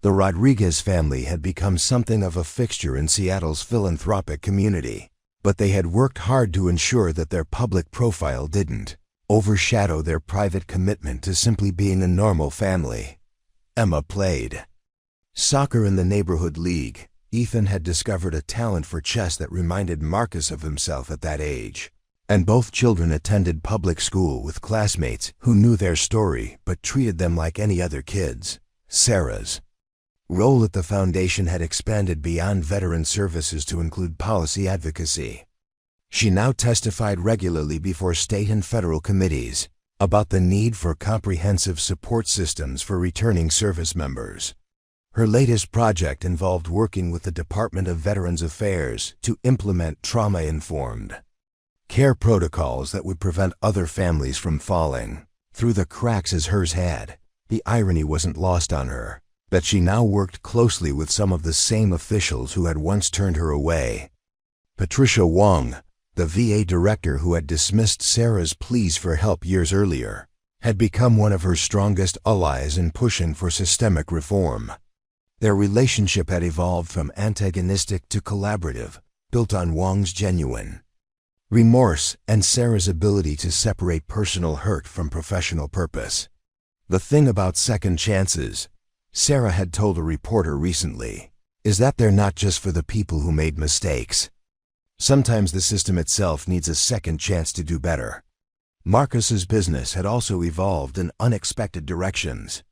The Rodriguez family had become something of a fixture in Seattle's philanthropic community, but they had worked hard to ensure that their public profile didn't overshadow their private commitment to simply being a normal family. Emma played soccer in the neighborhood league. Ethan had discovered a talent for chess that reminded Marcus of himself at that age. And both children attended public school with classmates who knew their story but treated them like any other kids. Sarah's role at the foundation had expanded beyond veteran services to include policy advocacy. She now testified regularly before state and federal committees about the need for comprehensive support systems for returning service members. Her latest project involved working with the Department of Veterans Affairs to implement trauma-informed care protocols that would prevent other families from falling through the cracks as hers had. The irony wasn't lost on her that she now worked closely with some of the same officials who had once turned her away. Patricia Wong, the VA director who had dismissed Sarah's pleas for help years earlier, had become one of her strongest allies in pushing for systemic reform. Their relationship had evolved from antagonistic to collaborative, built on Wong's genuine remorse and Sarah's ability to separate personal hurt from professional purpose. The thing about second chances, Sarah had told a reporter recently, is that they're not just for the people who made mistakes. Sometimes the system itself needs a second chance to do better. Marcus's business had also evolved in unexpected directions.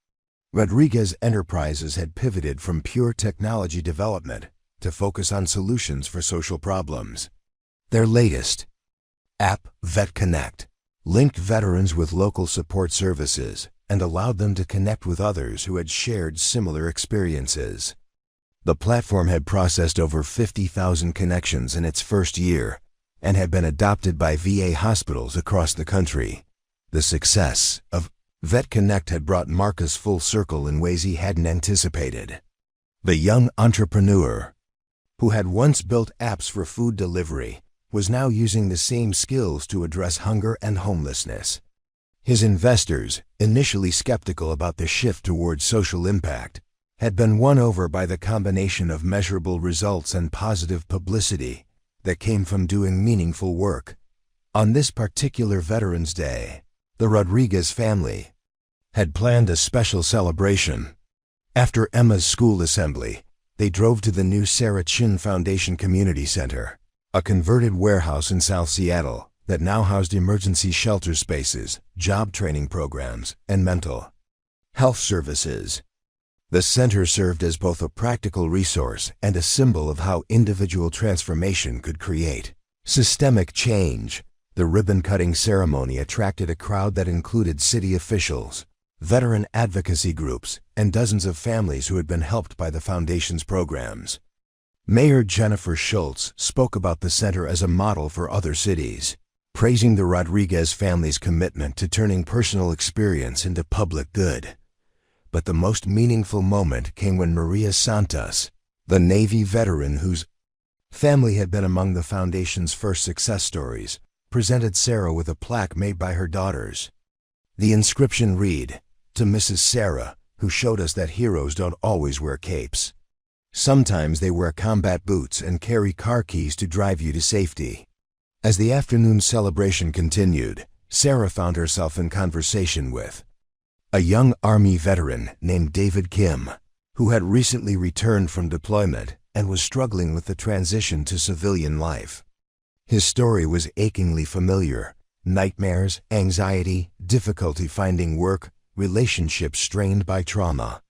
Rodriguez Enterprises had pivoted from pure technology development to focus on solutions for social problems. Their latest app, Vet Connect, linked veterans with local support services and allowed them to connect with others who had shared similar experiences. The platform had processed over 50,000 connections in its first year and had been adopted by VA hospitals across the country. The success of Vet Connect had brought Marcus full circle in ways he hadn't anticipated. The young entrepreneur, who had once built apps for food delivery, was now using the same skills to address hunger and homelessness. His investors, initially skeptical about the shift towards social impact, had been won over by the combination of measurable results and positive publicity that came from doing meaningful work. On this particular Veterans Day, the Rodriguez family had planned a special celebration. After Emma's school assembly, they drove to the new Sarah Chin Foundation Community Center, a converted warehouse in South Seattle that now housed emergency shelter spaces, job training programs, and mental health services. The center served as both a practical resource and a symbol of how individual transformation could create systemic change. The ribbon-cutting ceremony attracted a crowd that included city officials, veteran advocacy groups, and dozens of families who had been helped by the foundation's programs. Mayor Jennifer Schultz spoke about the center as a model for other cities, praising the Rodriguez family's commitment to turning personal experience into public good. But the most meaningful moment came when Maria Santos, the Navy veteran whose family had been among the foundation's first success stories, presented Sarah with a plaque made by her daughters. The inscription read, "To Mrs. Sarah, who showed us that heroes don't always wear capes. Sometimes they wear combat boots and carry car keys to drive you to safety." As the afternoon celebration continued, Sarah found herself in conversation with a young Army veteran named David Kim, who had recently returned from deployment and was struggling with the transition to civilian life. His story was achingly familiar: nightmares, anxiety, difficulty finding work, relationships strained by trauma.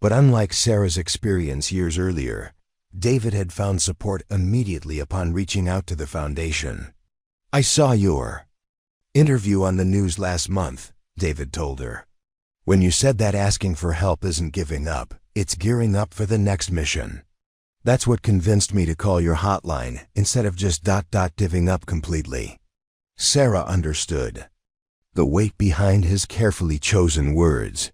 But unlike Sarah's experience years earlier, David had found support immediately upon reaching out to the foundation. "I saw your interview on the news last month," David told her. "When you said that asking for help isn't giving up, it's gearing up for the next mission. That's what convinced me to call your hotline instead of just giving up completely." Sarah understood the weight behind his carefully chosen words.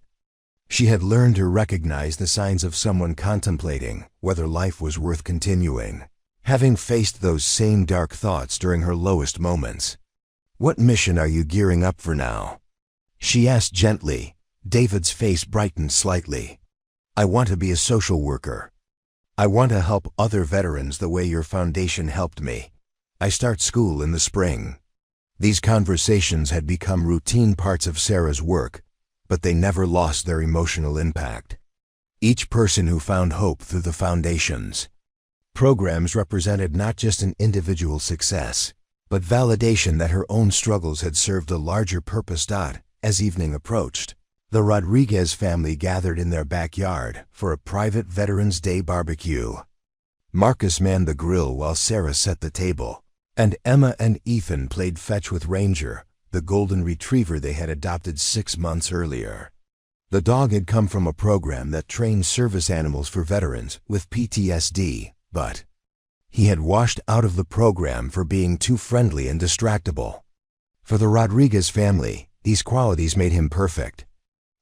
She had learned to recognize the signs of someone contemplating whether life was worth continuing, having faced those same dark thoughts during her lowest moments. "What mission are you gearing up for now?" she asked gently. David's face brightened slightly. I want to be a social worker. I want to help other veterans the way your foundation helped me. I start school in the spring. These conversations had become routine parts of Sarah's work, but they never lost their emotional impact. Each person who found hope through the foundation's programs represented not just an individual success, but validation that her own struggles had served a larger purpose. As evening approached, the Rodriguez family gathered in their backyard for a private Veterans Day barbecue. Marcus manned the grill while Sarah set the table, and Emma and Ethan played fetch with Ranger, the golden retriever they had adopted 6 months earlier. The dog had come from a program that trained service animals for veterans with PTSD, but he had washed out of the program for being too friendly and distractible. For the Rodriguez family, these qualities made him perfect.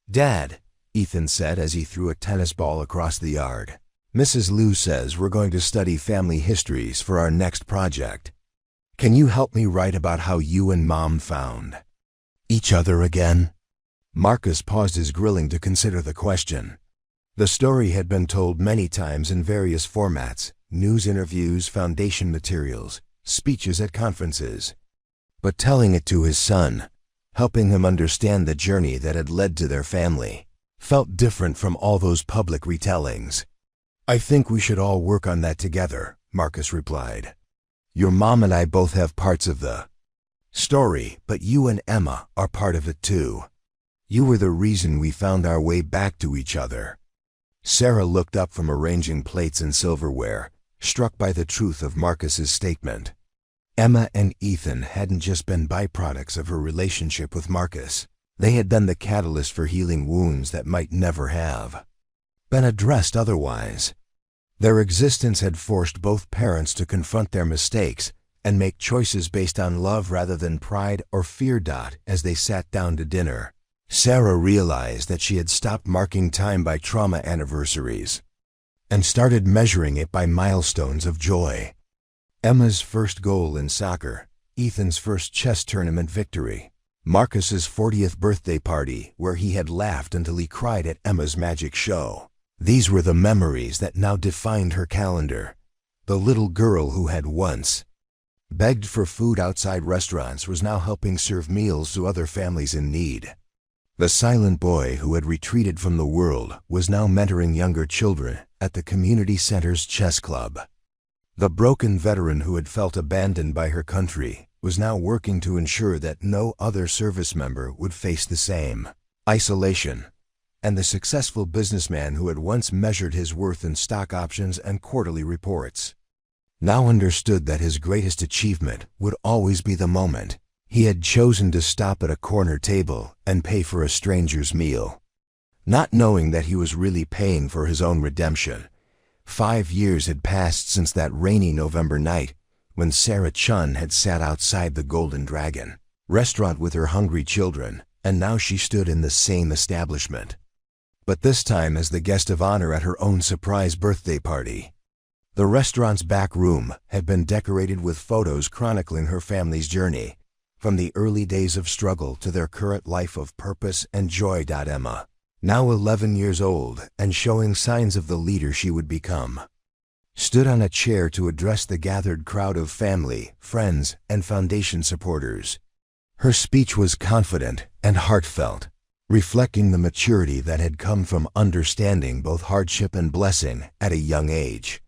"Dad," Ethan said as he threw a tennis ball across the yard, "Mrs. Liu says we're going to study family histories for our next project. Can you help me write about how you and Mom found each other again?" Marcus paused his grilling to consider the question. The story had been told many times in various formats: news interviews, foundation materials, speeches at conferences. But telling it to his son, helping him understand the journey that had led to their family, felt different from all those public retellings. "I think we should all work on that together," Marcus replied. "Your mom and I both have parts of the story, but you and Emma are part of it too. You were the reason we found our way back to each other." Sarah looked up from arranging plates and silverware, struck by the truth of Marcus's statement. Emma and Ethan hadn't just been byproducts of her relationship with Marcus. They had been the catalyst for healing wounds that might never have been addressed otherwise. Their existence had forced both parents to confront their mistakes and make choices based on love rather than pride or fear. As they sat down to dinner, Sarah realized that she had stopped marking time by trauma anniversaries and started measuring it by milestones of joy. Emma's first goal in soccer, Ethan's first chess tournament victory, Marcus's 40th birthday party where he had laughed until he cried at Emma's magic show. These were the memories that now defined her calendar. The little girl who had once begged for food outside restaurants was now helping serve meals to other families in need. The silent boy who had retreated from the world was now mentoring younger children at the community center's chess club. The broken veteran who had felt abandoned by her country was now working to ensure that no other service member would face the same isolation. And the successful businessman who had once measured his worth in stock options and quarterly reports now understood that his greatest achievement would always be the moment he had chosen to stop at a corner table and pay for a stranger's meal, not knowing that he was really paying for his own redemption. 5 years had passed since that rainy November night when Sarah Chun had sat outside the Golden Dragon restaurant with her hungry children, and now she stood in the same establishment, but this time as the guest of honor at her own surprise birthday party. The restaurant's back room had been decorated with photos chronicling her family's journey, from the early days of struggle to their current life of purpose and joy. Emma, now 11 years old and showing signs of the leader she would become, stood on a chair to address the gathered crowd of family, friends, and foundation supporters. Her speech was confident and heartfelt, reflecting the maturity that had come from understanding both hardship and blessing at a young age.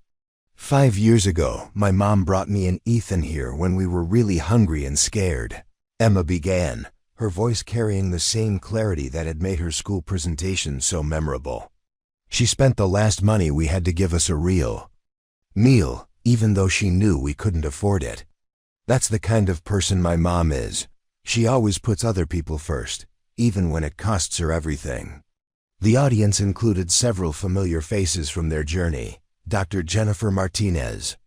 5 years ago, my mom brought me and Ethan here when we were really hungry and scared, Emma began, her voice carrying the same clarity that had made her school presentation so memorable. She spent the last money we had to give us a real meal, even though she knew we couldn't afford it. That's the kind of person my mom is. She always puts other people first, even when it costs her everything. The audience included several familiar faces from their journey. Dr. Jennifer Martinez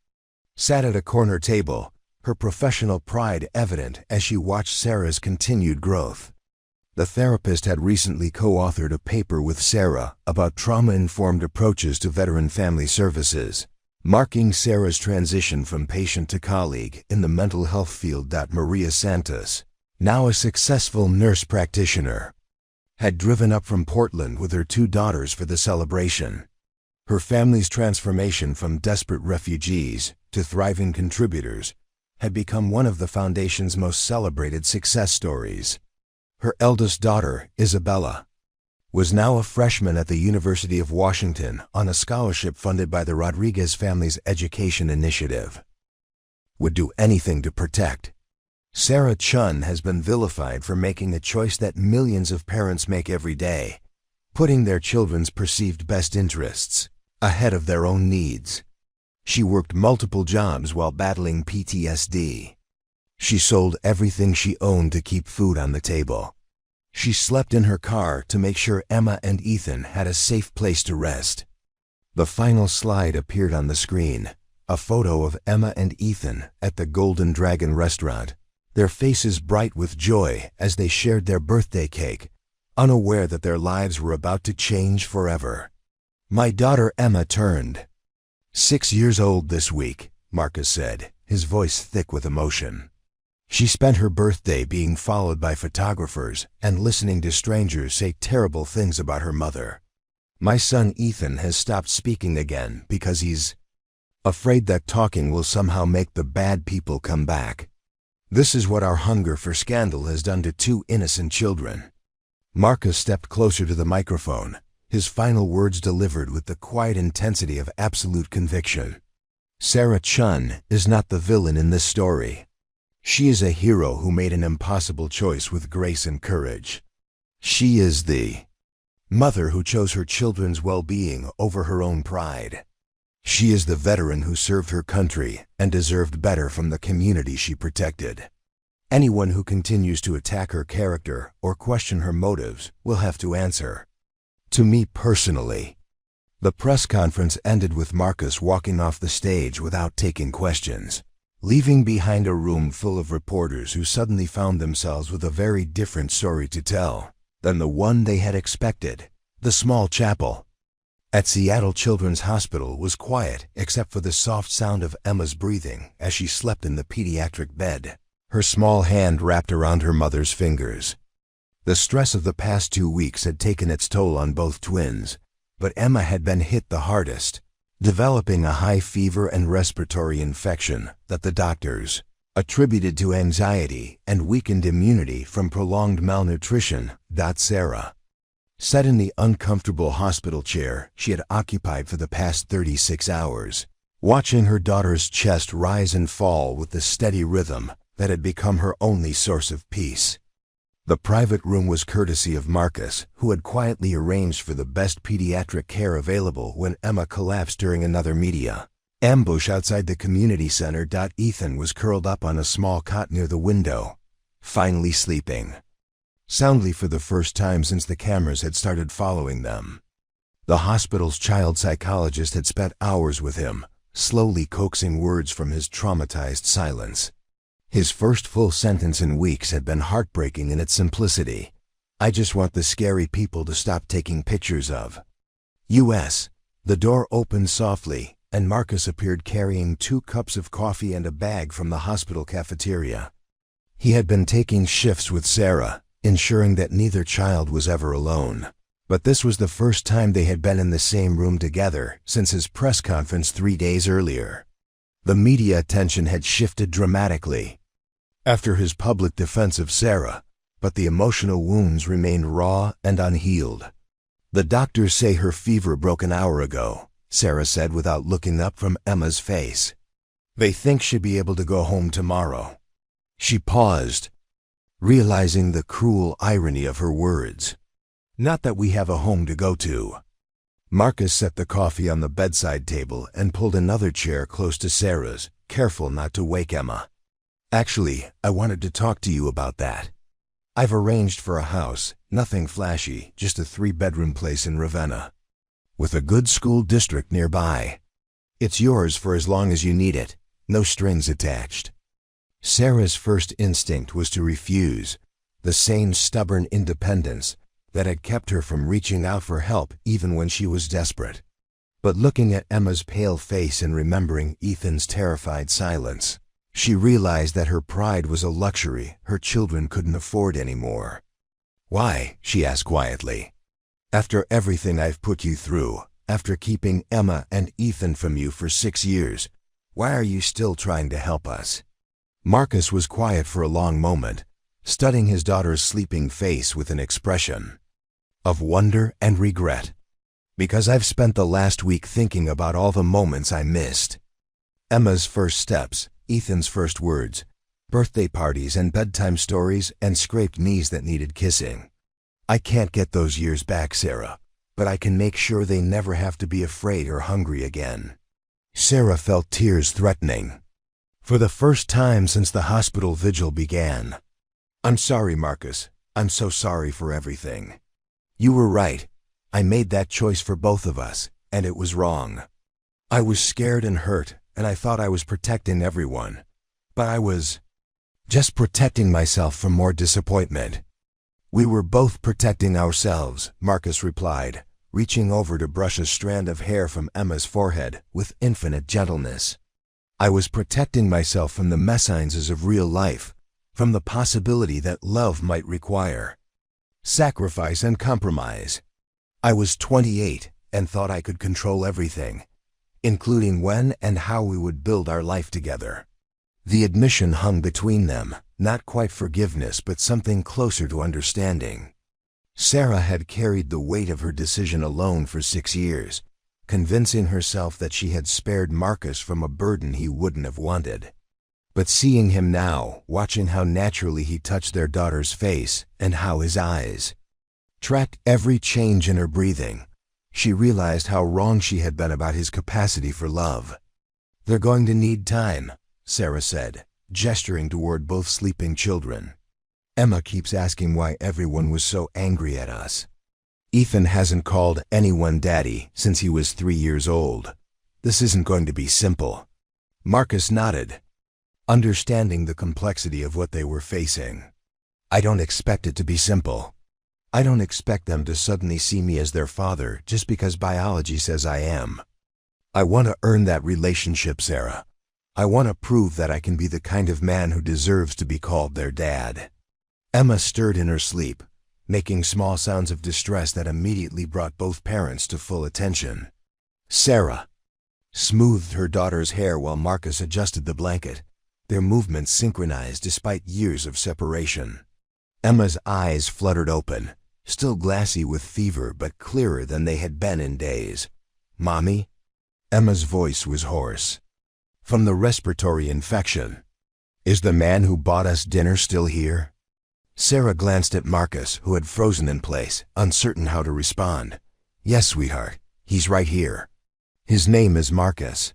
sat at a corner table, her professional pride evident as she watched Sarah's continued growth. The therapist had recently co-authored a paper with Sarah about trauma-informed approaches to veteran family services, marking Sarah's transition from patient to colleague in the mental health field. Maria Santos, now a successful nurse practitioner, had driven up from Portland with her 2 daughters for the celebration. Her family's transformation from desperate refugees to thriving contributors had become one of the foundation's most celebrated success stories. Her eldest daughter, Isabella, was now a freshman at the University of Washington on a scholarship funded by the Rodriguez family's education initiative. Would do anything to protect. Sarah Chun has been vilified for making a choice that millions of parents make every day, putting their children's perceived best interests ahead of their own needs. She worked multiple jobs while battling PTSD. She sold everything she owned to keep food on the table. She slept in her car to make sure Emma and Ethan had a safe place to rest. The final slide appeared on the screen, a photo of Emma and Ethan at the Golden Dragon restaurant, their faces bright with joy as they shared their birthday cake, unaware that their lives were about to change forever. My daughter Emma turned 6 years old this week, Marcus said, his voice thick with emotion. She spent her birthday being followed by photographers and listening to strangers say terrible things about her mother. My son Ethan has stopped speaking again because he's afraid that talking will somehow make the bad people come back. This is what our hunger for scandal has done to 2 innocent children. Marcus stepped closer to the microphone, his final words delivered with the quiet intensity of absolute conviction. Sarah Chun is not the villain in this story. She is a hero who made an impossible choice with grace and courage. She is the mother who chose her children's well-being over her own pride. She is the veteran who served her country and deserved better from the community she protected. Anyone who continues to attack her character or question her motives will have to answer. To me personally, the press conference ended with Marcus walking off the stage without taking questions, leaving behind a room full of reporters who suddenly found themselves with a very different story to tell than the one they had expected. The small chapel at Seattle Children's Hospital was quiet except for the soft sound of Emma's breathing as she slept in the pediatric bed, her small hand wrapped around her mother's fingers. The stress of the past 2 weeks had taken its toll on both twins, but Emma had been hit the hardest, developing a high fever and respiratory infection that the doctors attributed to anxiety and weakened immunity from prolonged malnutrition. Sarah sat in the uncomfortable hospital chair she had occupied for the past 36 hours, watching her daughter's chest rise and fall with the steady rhythm that had become her only source of peace. The private room was courtesy of Marcus, who had quietly arranged for the best pediatric care available when Emma collapsed during another media ambush outside the community center. Ethan was curled up on a small cot near the window, finally sleeping soundly for the first time since the cameras had started following them. The hospital's child psychologist had spent hours with him, slowly coaxing words from his traumatized silence. His first full sentence in weeks had been heartbreaking in its simplicity. I just want the scary people to stop taking pictures of U.S. The door opened softly, and Marcus appeared carrying 2 cups of coffee and a bag from the hospital cafeteria. He had been taking shifts with Sarah, ensuring that neither child was ever alone. But this was the first time they had been in the same room together since his press conference 3 days earlier. The media attention had shifted dramatically after his public defense of Sarah, but the emotional wounds remained raw and unhealed. The doctors say her fever broke an hour ago, Sarah said without looking up from Emma's face. They think she'll be able to go home tomorrow. She paused, realizing the cruel irony of her words. Not that we have a home to go to. Marcus set the coffee on the bedside table and pulled another chair close to Sarah's, careful not to wake Emma. Actually, I wanted to talk to you about that. I've arranged for a house, nothing flashy, just a 3-bedroom place in Ravenna, with a good school district nearby. It's yours for as long as you need it, no strings attached. Sarah's first instinct was to refuse, the same stubborn independence that had kept her from reaching out for help even when she was desperate. But looking at Emma's pale face and remembering Ethan's terrified silence, she realized that her pride was a luxury her children couldn't afford anymore. Why? She asked quietly. After everything I've put you through, after keeping Emma and Ethan from you for 6 years, why are you still trying to help us? Marcus was quiet for a long moment, studying his daughter's sleeping face with an expression of wonder and regret. Because I've spent the last week thinking about all the moments I missed. Emma's first steps, Ethan's first words, birthday parties and bedtime stories and scraped knees that needed kissing. I can't get those years back, Sarah, but I can make sure they never have to be afraid or hungry again. Sarah felt tears threatening. For the first time since the hospital vigil began. I'm sorry, Marcus. I'm so sorry for everything. You were right. I made that choice for both of us, and it was wrong. I was scared and hurt, and I thought I was protecting everyone. But I was just protecting myself from more disappointment. We were both protecting ourselves, Marcus replied, reaching over to brush a strand of hair from Emma's forehead with infinite gentleness. I was protecting myself from the messiness of real life, from the possibility that love might require sacrifice and compromise. I was 28 and thought I could control everything, including when and how we would build our life together. The admission hung between them, not quite forgiveness but something closer to understanding. Sarah had carried the weight of her decision alone for 6 years, convincing herself that she had spared Marcus from a burden he wouldn't have wanted. But seeing him now, watching how naturally he touched their daughter's face and how his eyes tracked every change in her breathing, she realized how wrong she had been about his capacity for love. They're going to need time, Sarah said, gesturing toward both sleeping children. Emma keeps asking why everyone was so angry at us. Ethan hasn't called anyone daddy since he was 3 years old. This isn't going to be simple. Marcus nodded, understanding the complexity of what they were facing. I don't expect it to be simple. I don't expect them to suddenly see me as their father just because biology says I am. I want to earn that relationship, Sarah. I want to prove that I can be the kind of man who deserves to be called their dad. Emma stirred in her sleep, making small sounds of distress that immediately brought both parents to full attention. Sarah smoothed her daughter's hair while Marcus adjusted the blanket, their movements synchronized despite years of separation. Emma's eyes fluttered open, still glassy with fever but clearer than they had been in days. Mommy? Emma's voice was hoarse. From the respiratory infection. Is the man who bought us dinner still here? Sarah glanced at Marcus, who had frozen in place, uncertain how to respond. Yes, sweetheart, he's right here. His name is Marcus.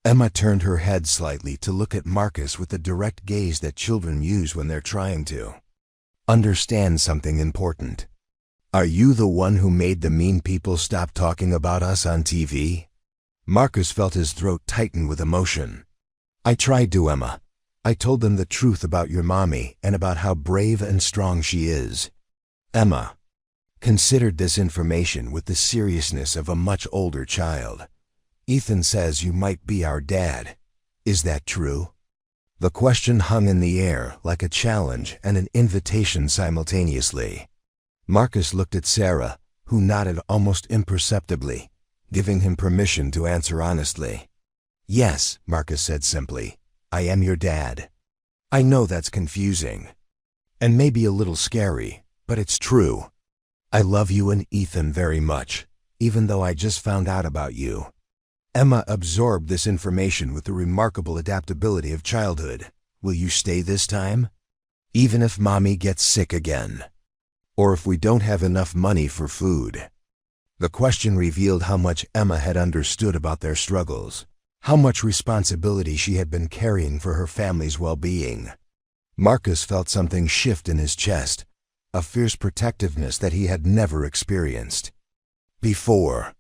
Emma turned her head slightly to look at Marcus with the direct gaze that children use when they're trying to understand something important. Are you the one who made the mean people stop talking about us on TV? Marcus felt his throat tighten with emotion. I tried to, Emma. I told them the truth about your mommy and about how brave and strong she is. Emma considered this information with the seriousness of a much older child. Ethan says you might be our dad. Is that true? The question hung in the air like a challenge and an invitation simultaneously. Marcus looked at Sarah, who nodded almost imperceptibly, giving him permission to answer honestly. Yes, Marcus said simply. I am your dad. I know that's confusing and maybe a little scary, but it's true. I love you and Ethan very much, even though I just found out about you. Emma absorbed this information with the remarkable adaptability of childhood. Will you stay this time? Even if Mommy gets sick again? Or if we don't have enough money for food? The question revealed how much Emma had understood about their struggles. How much responsibility she had been carrying for her family's well-being. Marcus felt something shift in his chest, a fierce protectiveness that he had never experienced before.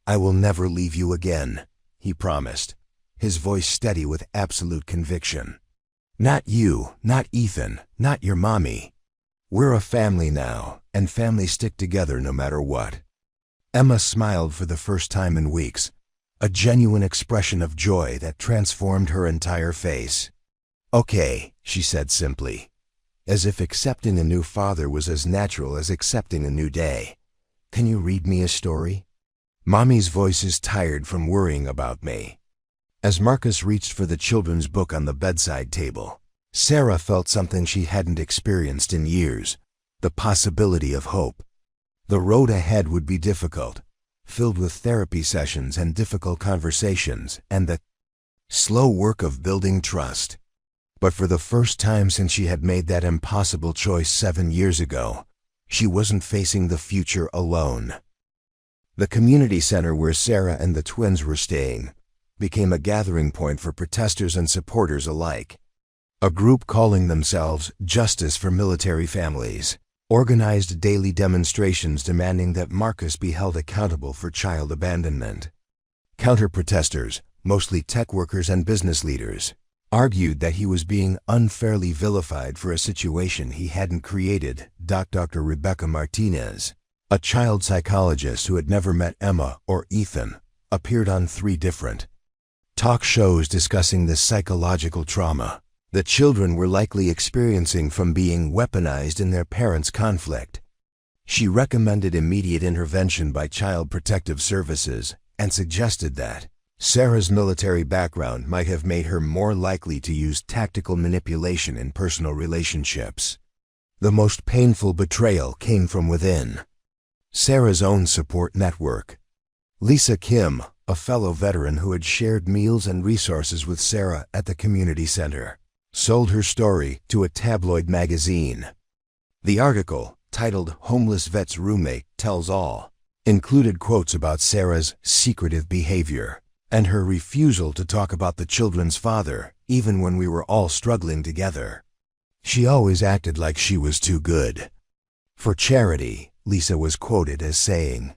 I will never leave you again, he promised, his voice steady with absolute conviction. Not you, not Ethan, not your mommy. We're a family now, and families stick together no matter what. Emma smiled for the first time in weeks, a genuine expression of joy that transformed her entire face. Okay, she said simply. as if accepting a new father was as natural as accepting a new day. "Can you read me a story? Mommy's voice is tired from worrying about me." As Marcus reached for the children's book on the bedside table, Sarah felt something she hadn't experienced in years: the possibility of hope. The road ahead would be difficult, filled with therapy sessions and difficult conversations, and the slow work of building trust. But for the first time since she had made that impossible choice 7 years ago, she wasn't facing the future alone. The community center where Sarah and the twins were staying became a gathering point for protesters and supporters alike. A group calling themselves Justice for Military Families organized daily demonstrations demanding that Marcus be held accountable for child abandonment. Counter-protesters, mostly tech workers and business leaders, argued that he was being unfairly vilified for a situation he hadn't created. Dr. Rebecca Martinez, a child psychologist who had never met Emma or Ethan, appeared on 3 different talk shows discussing the psychological trauma the children were likely experiencing from being weaponized in their parents' conflict. She recommended immediate intervention by Child Protective Services and suggested that Sarah's military background might have made her more likely to use tactical manipulation in personal relationships. The most painful betrayal came from within Sarah's own support network. Lisa Kim, a fellow veteran who had shared meals and resources with Sarah at the community center, sold her story to a tabloid magazine. The article, titled "Homeless Vet's Roommate Tells All," included quotes about Sarah's secretive behavior and her refusal to talk about the children's father, even when we were all struggling together. "She always acted like she was too good for charity," Lisa was quoted as saying.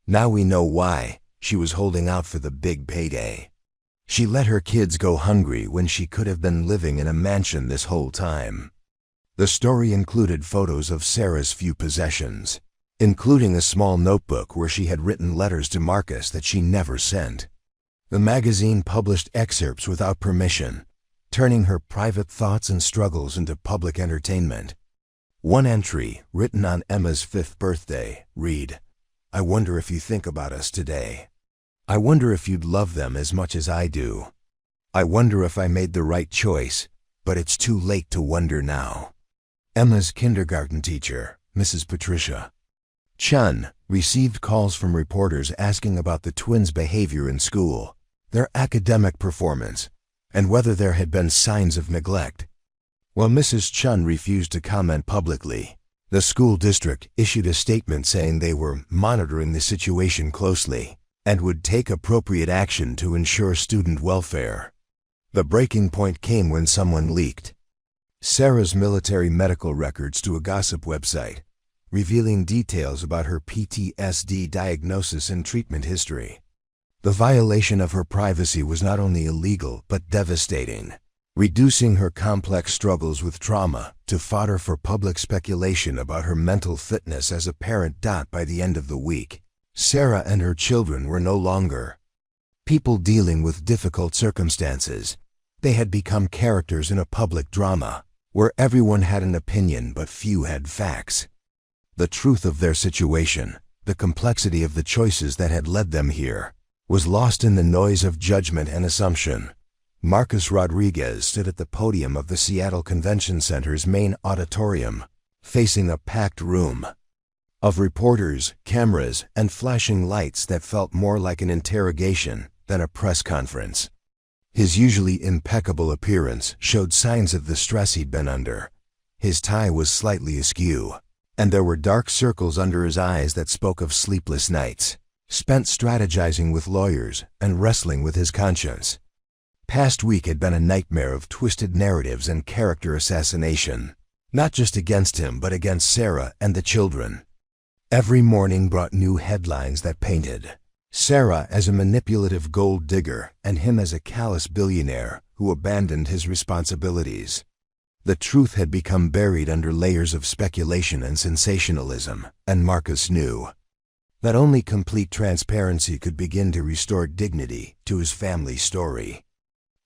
"Now we know why she was holding out for the big payday. She let her kids go hungry when she could have been living in a mansion this whole time." The story included photos of Sarah's few possessions, including a small notebook where she had written letters to Marcus that she never sent. The magazine published excerpts without permission, turning her private thoughts and struggles into public entertainment. One entry, written on Emma's 5th birthday, read, "I wonder if you think about us today. I wonder if you'd love them as much as I do. I wonder if I made the right choice, but it's too late to wonder now." Emma's kindergarten teacher, Mrs. Patricia Chun, received calls from reporters asking about the twins' behavior in school, their academic performance, and whether there had been signs of neglect. While Mrs. Chun refused to comment publicly, the school district issued a statement saying they were monitoring the situation closely and would take appropriate action to ensure student welfare. The breaking point came when someone leaked Sarah's military medical records to a gossip website, revealing details about her PTSD diagnosis and treatment history. The violation of her privacy was not only illegal but devastating, reducing her complex struggles with trauma to fodder for public speculation about her mental fitness as a parent. By the end of the week, Sarah and her children were no longer people dealing with difficult circumstances. They had become characters in a public drama where everyone had an opinion but few had facts. The truth of their situation, the complexity of the choices that had led them here, was lost in the noise of judgment and assumption. Marcus Rodriguez stood at the podium of the Seattle Convention Center's main auditorium, facing a packed room of reporters, cameras, and flashing lights that felt more like an interrogation than a press conference. His usually impeccable appearance showed signs of the stress he'd been under. His tie was slightly askew, and there were dark circles under his eyes that spoke of sleepless nights, spent strategizing with lawyers and wrestling with his conscience. Past week had been a nightmare of twisted narratives and character assassination, not just against him but against Sarah and the children. Every morning brought new headlines that painted Sarah as a manipulative gold digger and him as a callous billionaire who abandoned his responsibilities. The truth had become buried under layers of speculation and sensationalism, and Marcus knew that only complete transparency could begin to restore dignity to his family story.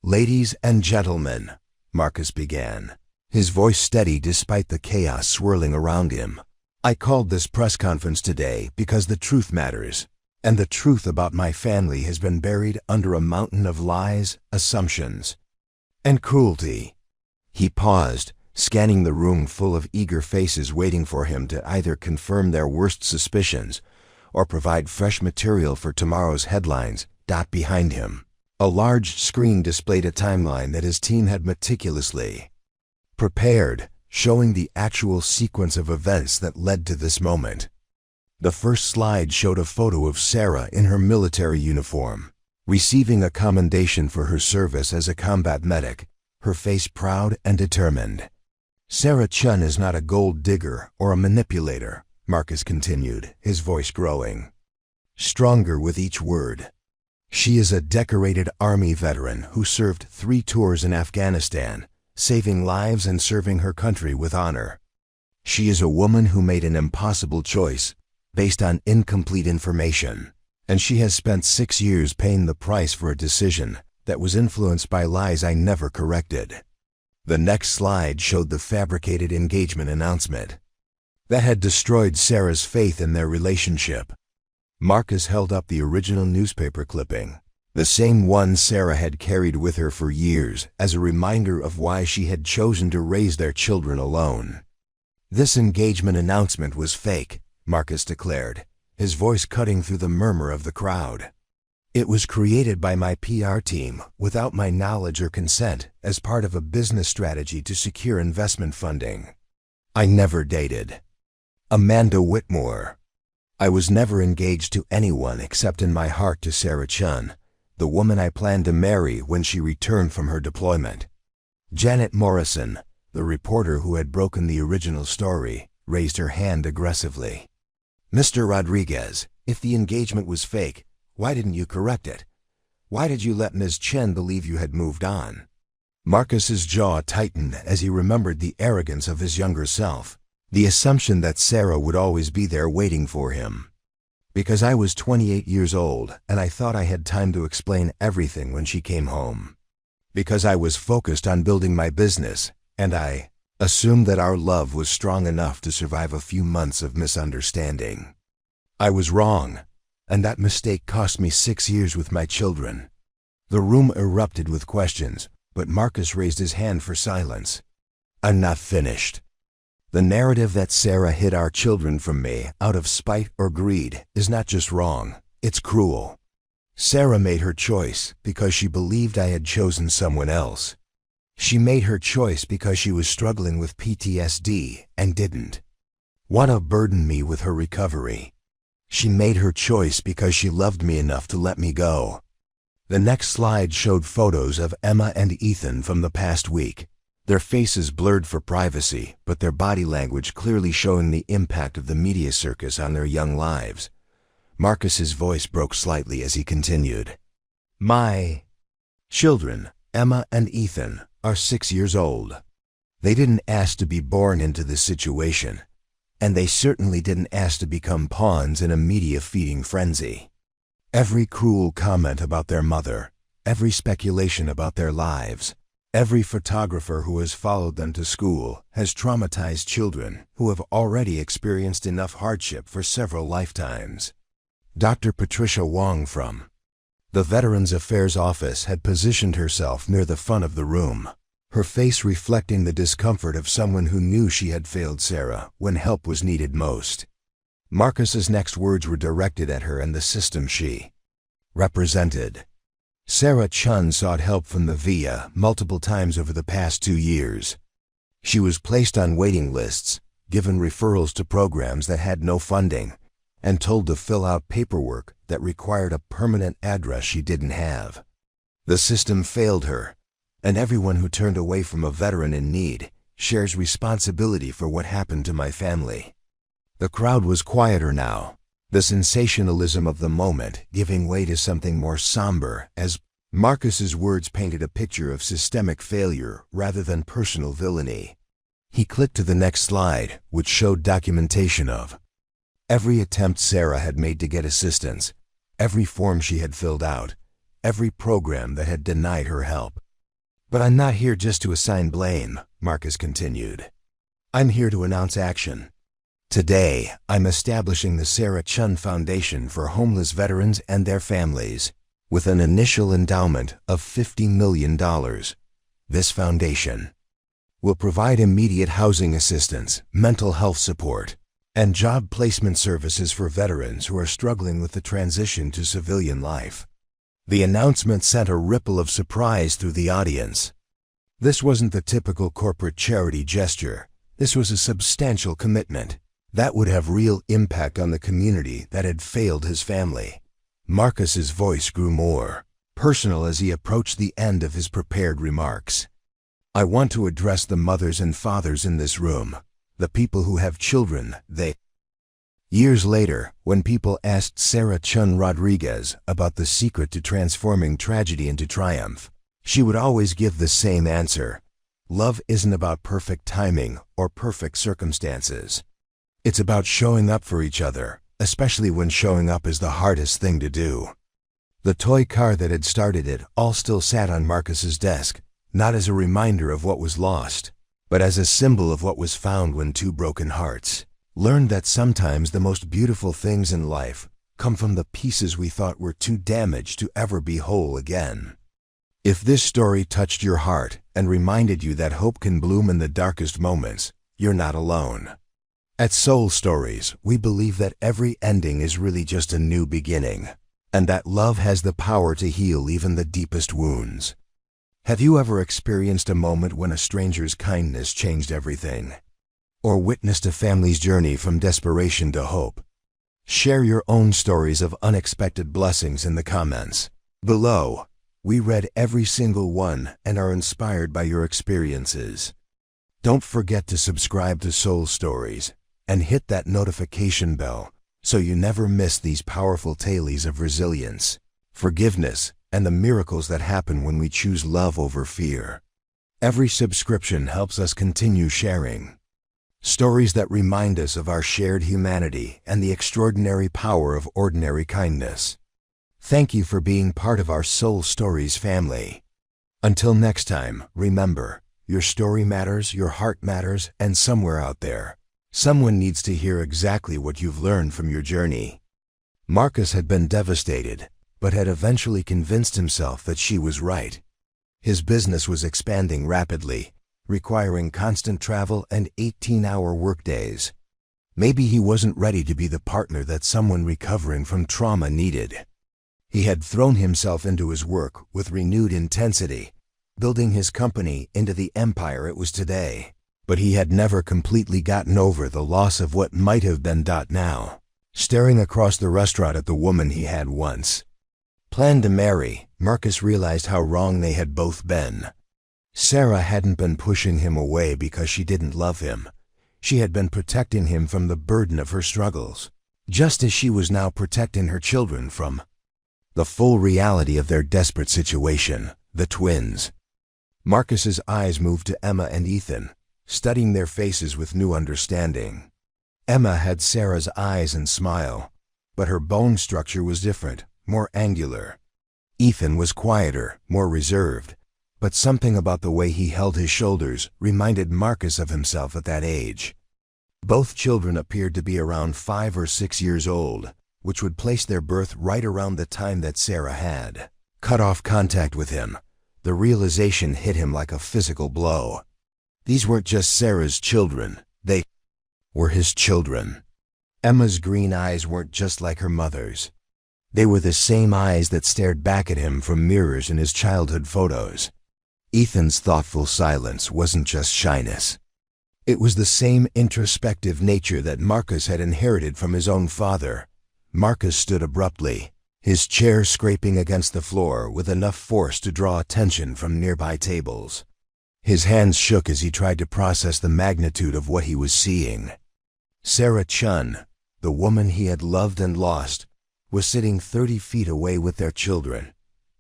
"Ladies and gentlemen," Marcus began, his voice steady despite the chaos swirling around him. "I called this press conference today because the truth matters, and the truth about my family has been buried under a mountain of lies, assumptions, and cruelty." He paused, scanning the room full of eager faces waiting for him to either confirm their worst suspicions or provide fresh material for tomorrow's headlines. Behind him, a large screen displayed a timeline that his team had meticulously prepared, showing the actual sequence of events that led to this moment. The first slide showed a photo of Sarah in her military uniform, receiving a commendation for her service as a combat medic, her face proud and determined. "Sarah Chun is not a gold digger or a manipulator," Marcus continued, his voice growing stronger with each word. "She is a decorated Army veteran who served 3 tours in Afghanistan, saving lives and serving her country with honor. She is a woman who made an impossible choice based on incomplete information, and she has spent 6 years paying the price for a decision that was influenced by lies I never corrected." The next slide showed the fabricated engagement announcement that had destroyed Sarah's faith in their relationship. Marcus held up the original newspaper clipping, the same one Sarah had carried with her for years as a reminder of why she had chosen to raise their children alone. "This engagement announcement was fake," Marcus declared, his voice cutting through the murmur of the crowd. "It was created by my PR team without my knowledge or consent as part of a business strategy to secure investment funding. I never dated Amanda Whitmore. I was never engaged to anyone except in my heart to Sarah Chun, the woman I planned to marry when she returned from her deployment." Janet Morrison, the reporter who had broken the original story, raised her hand aggressively. "Mr. Rodriguez, if the engagement was fake, why didn't you correct it? Why did you let Ms. Chen believe you had moved on?" Marcus's jaw tightened as he remembered the arrogance of his younger self, the assumption that Sarah would always be there waiting for him. "Because I was 28 years old and I thought I had time to explain everything when she came home. Because I was focused on building my business, and I assumed that our love was strong enough to survive a few months of misunderstanding. I was wrong, and that mistake cost me 6 years with my children." The room erupted with questions, but Marcus raised his hand for silence. "I'm not finished. The narrative that Sarah hid our children from me out of spite or greed is not just wrong, it's cruel. Sarah made her choice because she believed I had chosen someone else. She made her choice because she was struggling with PTSD and didn't want to burden me with her recovery. She made her choice because she loved me enough to let me go." The next slide showed photos of Emma and Ethan from the past week, their faces blurred for privacy, but their body language clearly showing the impact of the media circus on their young lives. Marcus's voice broke slightly as he continued. "My children, Emma and Ethan, are 6 years old. They didn't ask to be born into this situation, and they certainly didn't ask to become pawns in a media-feeding frenzy. Every cruel comment about their mother, every speculation about their lives, every photographer who has followed them to school has traumatized children who have already experienced enough hardship for several lifetimes." Dr. Patricia Wong from the Veterans Affairs Office had positioned herself near the front of the room, her face reflecting the discomfort of someone who knew she had failed Sarah when help was needed most. Marcus's next words were directed at her and the system she represented. Sarah Chun sought help from the VIA multiple times over the past 2 years. She was placed on waiting lists, given referrals to programs that had no funding, and told to fill out paperwork that required a permanent address she didn't have. The system failed her, and everyone who turned away from a veteran in need shares responsibility for what happened to my family." The crowd was quieter now, the sensationalism of the moment giving way to something more somber as Marcus's words painted a picture of systemic failure rather than personal villainy. He clicked to the next slide, which showed documentation of every attempt Sarah had made to get assistance, every form she had filled out, every program that had denied her help. But I'm not here just to assign blame, Marcus continued. I'm here to announce action. Today, I'm establishing the Sarah Chun Foundation for homeless veterans and their families, with an initial endowment of $50 million. This foundation will provide immediate housing assistance, mental health support, and job placement services for veterans who are struggling with the transition to civilian life. The announcement sent a ripple of surprise through the audience. This wasn't the typical corporate charity gesture. This was a substantial commitment that would have real impact on the community that had failed his family. Marcus's voice grew more personal as he approached the end of his prepared remarks. I want to address the mothers and fathers in this room, the people who have children. Years later, when people asked Sarah Chun Rodriguez about the secret to transforming tragedy into triumph, she would always give the same answer. Love isn't about perfect timing or perfect circumstances. It's about showing up for each other, especially when showing up is the hardest thing to do. The toy car that had started it all still sat on Marcus's desk, not as a reminder of what was lost, but as a symbol of what was found when two broken hearts learned that sometimes the most beautiful things in life come from the pieces we thought were too damaged to ever be whole again. If this story touched your heart and reminded you that hope can bloom in the darkest moments, you're not alone. At Soul Stories, we believe that every ending is really just a new beginning, and that love has the power to heal even the deepest wounds. Have you ever experienced a moment when a stranger's kindness changed everything? Or witnessed a family's journey from desperation to hope? Share your own stories of unexpected blessings in the comments below. We read every single one and are inspired by your experiences. Don't forget to subscribe to Soul Stories and hit that notification bell so you never miss these powerful tales of resilience, forgiveness, and the miracles that happen when we choose love over fear. Every subscription helps us continue sharing stories that remind us of our shared humanity and the extraordinary power of ordinary kindness. Thank you for being part of our Soul Stories family. Until next time, remember, your story matters, your heart matters, and somewhere out there, someone needs to hear exactly what you've learned from your journey. Marcus had been devastated, but had eventually convinced himself that she was right. His business was expanding rapidly, requiring constant travel and 18-hour workdays. Maybe he wasn't ready to be the partner that someone recovering from trauma needed. He had thrown himself into his work with renewed intensity, building his company into the empire it was today. But he had never completely gotten over the loss of what might have been. Now, staring across the restaurant at the woman he had once planned to marry, Marcus realized how wrong they had both been. Sarah hadn't been pushing him away because she didn't love him. She had been protecting him from the burden of her struggles, just as she was now protecting her children from the full reality of their desperate situation, the twins. Marcus's eyes moved to Emma and Ethan, studying their faces with new understanding. Emma had Sarah's eyes and smile, but her bone structure was different, more angular. Ethan was quieter, more reserved, but something about the way he held his shoulders reminded Marcus of himself at that age. Both children appeared to be around 5 or 6 years old, which would place their birth right around the time that Sarah had cut off contact with him. The realization hit him like a physical blow. These weren't just Sarah's children, they were his children. Emma's green eyes weren't just like her mother's. They were the same eyes that stared back at him from mirrors in his childhood photos. Ethan's thoughtful silence wasn't just shyness. It was the same introspective nature that Marcus had inherited from his own father. Marcus stood abruptly, his chair scraping against the floor with enough force to draw attention from nearby tables. His hands shook as he tried to process the magnitude of what he was seeing. Sarah Chun, the woman he had loved and lost, was sitting 30 feet away with their children.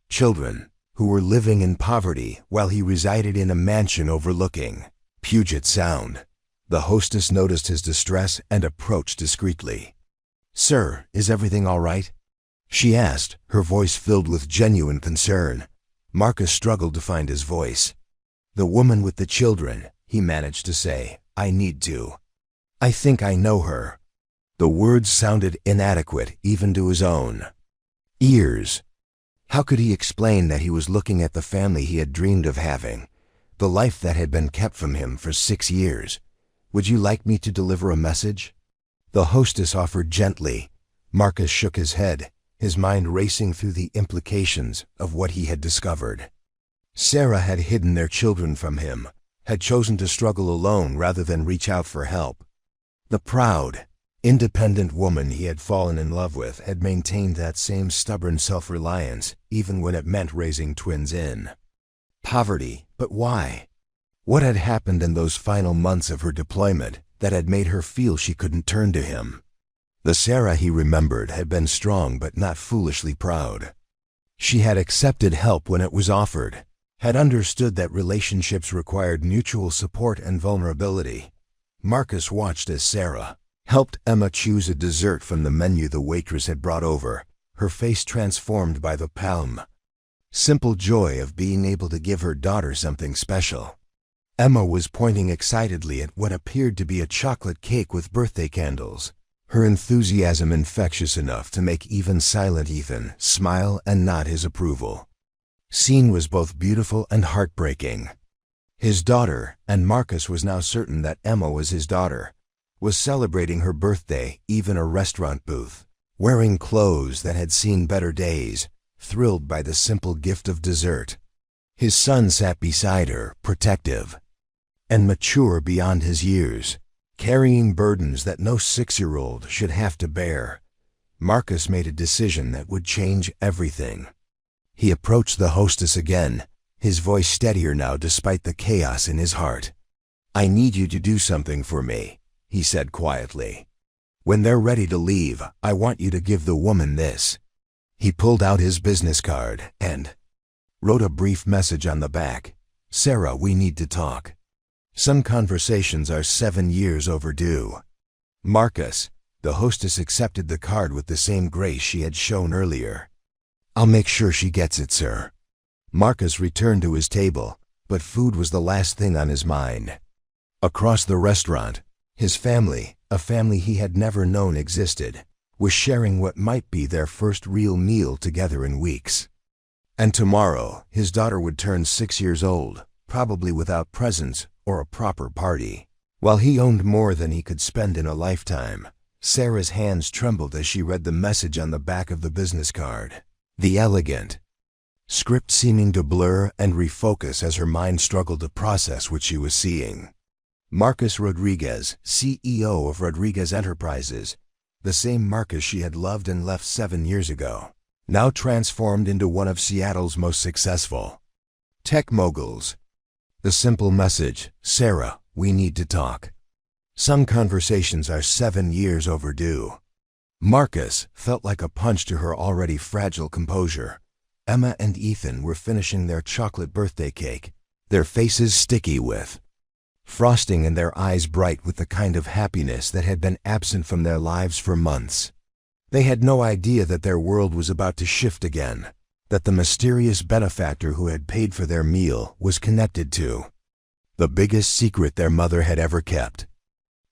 Children who were living in poverty while he resided in a mansion overlooking Puget Sound. The hostess noticed his distress and approached discreetly. "Sir, is everything all right?" she asked, her voice filled with genuine concern. Marcus struggled to find his voice. "The woman with the children," he managed to say. "I need to. I think I know her." The words sounded inadequate even to his own ears. How could he explain that he was looking at the family he had dreamed of having, the life that had been kept from him for 6 years? "Would you like me to deliver a message?" the hostess offered gently. Marcus shook his head, his mind racing through the implications of what he had discovered. Sarah had hidden their children from him, had chosen to struggle alone rather than reach out for help. The proud, independent woman he had fallen in love with had maintained that same stubborn self-reliance even when it meant raising twins in poverty. But why? What had happened in those final months of her deployment that had made her feel she couldn't turn to him? The Sarah he remembered had been strong but not foolishly proud. She had accepted help when it was offered, had understood that relationships required mutual support and vulnerability. Marcus watched as Sarah helped Emma choose a dessert from the menu the waitress had brought over, her face transformed by the simple joy of being able to give her daughter something special. Emma was pointing excitedly at what appeared to be a chocolate cake with birthday candles, her enthusiasm infectious enough to make even silent Ethan smile and nod his approval. Scene was both beautiful and heartbreaking. His daughter, and Marcus was now certain that Emma was his daughter, was celebrating her birthday, even a restaurant booth, wearing clothes that had seen better days, thrilled by the simple gift of dessert. His son sat beside her, protective and mature beyond his years, carrying burdens that no 6-year-old should have to bear. Marcus made a decision that would change everything. He approached the hostess again, his voice steadier now despite the chaos in his heart. "I need you to do something for me," he said quietly. "When they're ready to leave, I want you to give the woman this." He pulled out his business card and wrote a brief message on the back. "Sarah, we need to talk. Some conversations are 7 years overdue." "Marcus," the hostess accepted the card with the same grace she had shown earlier. "I'll make sure she gets it, sir." Marcus returned to his table, but food was the last thing on his mind. Across the restaurant, his family, a family he had never known existed, was sharing what might be their first real meal together in weeks. And tomorrow, his daughter would turn 6 years old, probably without presents or a proper party. While he owned more than he could spend in a lifetime, Sarah's hands trembled as she read the message on the back of the business card. The elegant script seeming to blur and refocus as her mind struggled to process what she was seeing. Marcus Rodriguez, CEO of Rodriguez Enterprises, the same Marcus she had loved and left 7 years ago, now transformed into one of Seattle's most successful tech moguls. The simple message, "Sarah, we need to talk. Some conversations are 7 years overdue." Marcus felt like a punch to her already fragile composure. Emma and Ethan were finishing their chocolate birthday cake, their faces sticky with frosting and their eyes bright with the kind of happiness that had been absent from their lives for months. They had no idea that their world was about to shift again, that the mysterious benefactor who had paid for their meal was connected to the biggest secret their mother had ever kept.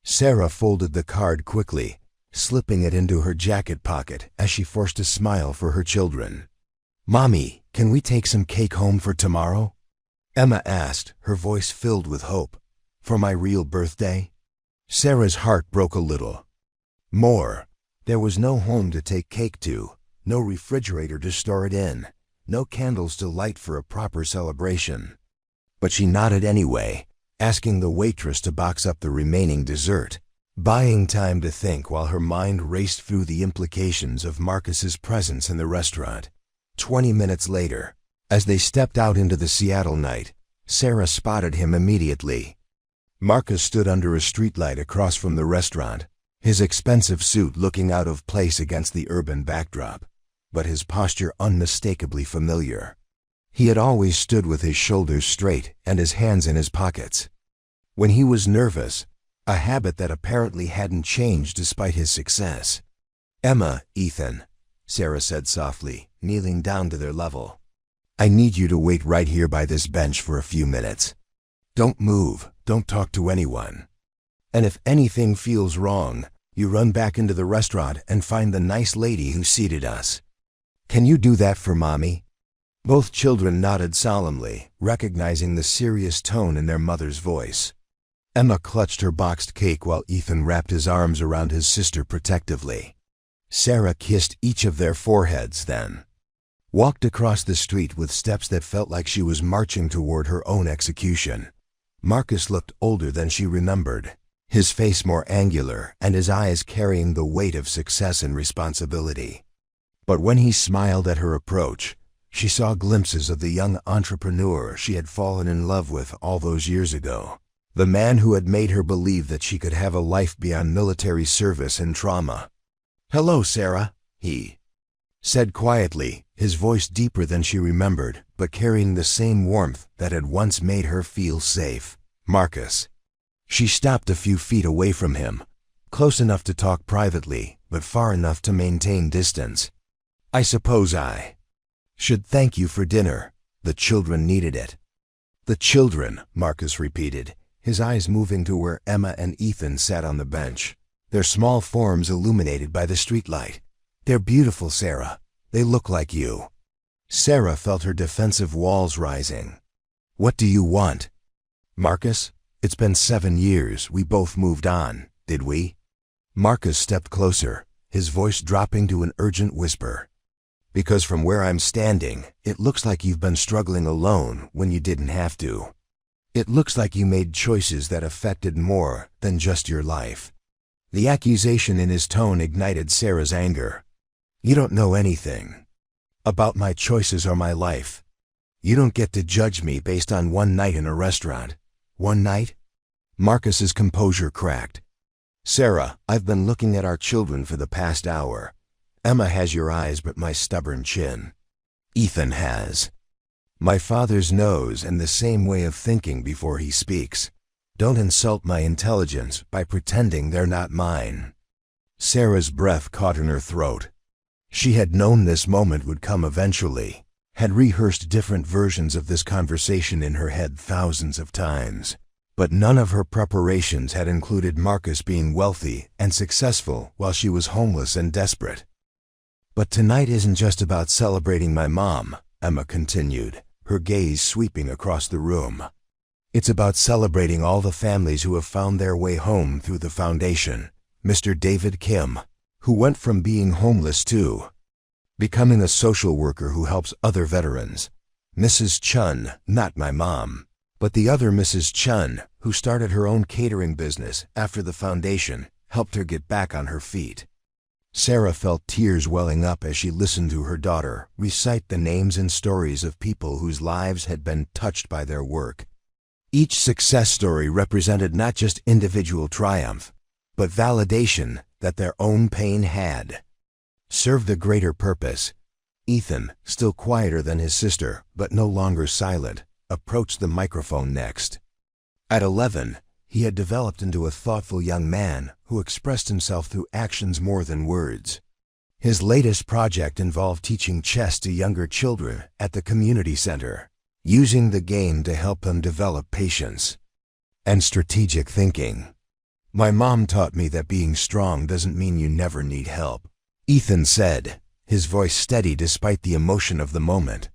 Sarah folded the card quickly, slipping it into her jacket pocket as she forced a smile for her children. "Mommy, can we take some cake home for tomorrow?" Emma asked, her voice filled with hope. "For my real birthday?" Sarah's heart broke a little. More. There was no home to take cake to, no refrigerator to store it in, no candles to light for a proper celebration. But she nodded anyway, asking the waitress to box up the remaining dessert, buying time to think while her mind raced through the implications of Marcus's presence in the restaurant. 20 minutes later, as they stepped out into the Seattle night, Sarah spotted him immediately. Marcus stood under a streetlight across from the restaurant, his expensive suit looking out of place against the urban backdrop, but his posture unmistakably familiar. He had always stood with his shoulders straight and his hands in his pockets. When he was nervous, a habit that apparently hadn't changed despite his success. "Emma, Ethan," Sarah said softly, kneeling down to their level. "I need you to wait right here by this bench for a few minutes. Don't move, don't talk to anyone. And if anything feels wrong, you run back into the restaurant and find the nice lady who seated us. Can you do that for Mommy?" Both children nodded solemnly, recognizing the serious tone in their mother's voice. Emma clutched her boxed cake while Ethan wrapped his arms around his sister protectively. Sarah kissed each of their foreheads then walked across the street with steps that felt like she was marching toward her own execution. Marcus looked older than she remembered, his face more angular and his eyes carrying the weight of success and responsibility. But when he smiled at her approach, she saw glimpses of the young entrepreneur she had fallen in love with all those years ago, the man who had made her believe that she could have a life beyond military service and trauma. "Hello, Sarah," he said quietly, his voice deeper than she remembered, but carrying the same warmth that had once made her feel safe. "Marcus." She stopped a few feet away from him, close enough to talk privately, but far enough to maintain distance. "I suppose I should thank you for dinner. The children needed it." "The children," Marcus repeated, his eyes moving to where Emma and Ethan sat on the bench, their small forms illuminated by the streetlight. "They're beautiful, Sarah. They look like you." Sarah felt her defensive walls rising. "What do you want?" "Marcus, it's been 7 years. We both moved on, did we?" Marcus stepped closer, his voice dropping to an urgent whisper. "Because from where I'm standing, it looks like you've been struggling alone when you didn't have to. It looks like you made choices that affected more than just your life." The accusation in his tone ignited Sarah's anger. "You don't know anything about my choices or my life. You don't get to judge me based on one night in a restaurant." "One night?" Marcus's composure cracked. "Sarah, I've been looking at our children for the past hour. Emma has your eyes but my stubborn chin. Ethan has my father's nose and the same way of thinking before he speaks. Don't insult my intelligence by pretending they're not mine." Sarah's breath caught in her throat. She had known this moment would come eventually, had rehearsed different versions of this conversation in her head thousands of times, but none of her preparations had included Marcus being wealthy and successful while she was homeless and desperate. "But tonight isn't just about celebrating my mom," Emma continued, her gaze sweeping across the room. "It's about celebrating all the families who have found their way home through the foundation. Mr. David Kim, who went from being homeless to becoming a social worker who helps other veterans. Mrs. Chun, not my mom, but the other Mrs. Chun, who started her own catering business after the foundation helped her get back on her feet." Sarah felt tears welling up as she listened to her daughter recite the names and stories of people whose lives had been touched by their work. Each success story represented not just individual triumph, but validation that their own pain had served a greater purpose. Ethan, still quieter than his sister, but no longer silent, approached the microphone next. At 11, he had developed into a thoughtful young man who expressed himself through actions more than words. His latest project involved teaching chess to younger children at the community center, using the game to help them develop patience and strategic thinking. "My mom taught me that being strong doesn't mean you never need help," Ethan said, his voice steady despite the emotion of the moment.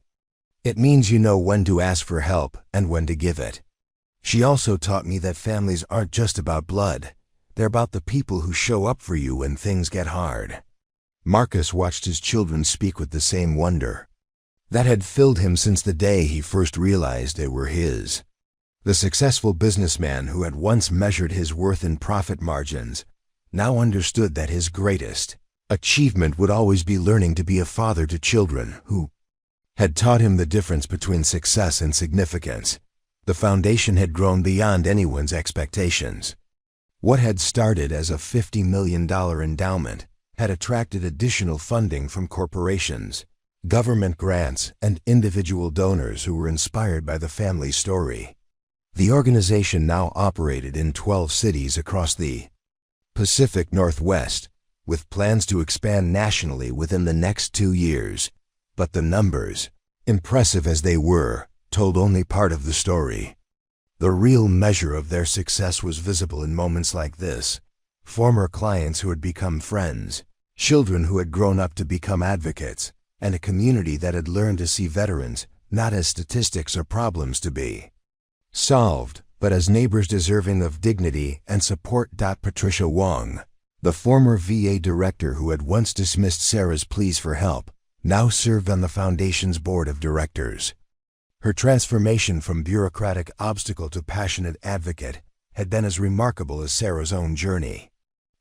"It means you know when to ask for help and when to give it. She also taught me that families aren't just about blood. They're about the people who show up for you when things get hard." Marcus watched his children speak with the same wonder that had filled him since the day he first realized they were his. The successful businessman who had once measured his worth in profit margins now understood that his greatest achievement would always be learning to be a father to children who had taught him the difference between success and significance. The foundation had grown beyond anyone's expectations. What had started as a $50 million endowment had attracted additional funding from corporations, government grants, and individual donors who were inspired by the family story. The organization now operated in 12 cities across the Pacific Northwest, with plans to expand nationally within the next 2 years. But the numbers, impressive as they were, told only part of the story. The real measure of their success was visible in moments like this. Former clients who had become friends, children who had grown up to become advocates, and a community that had learned to see veterans not as statistics or problems to be solved, but as neighbors deserving of dignity and support. Patricia Wong, the former VA director who had once dismissed Sarah's pleas for help, now served on the foundation's board of directors. Her transformation from bureaucratic obstacle to passionate advocate had been as remarkable as Sarah's own journey.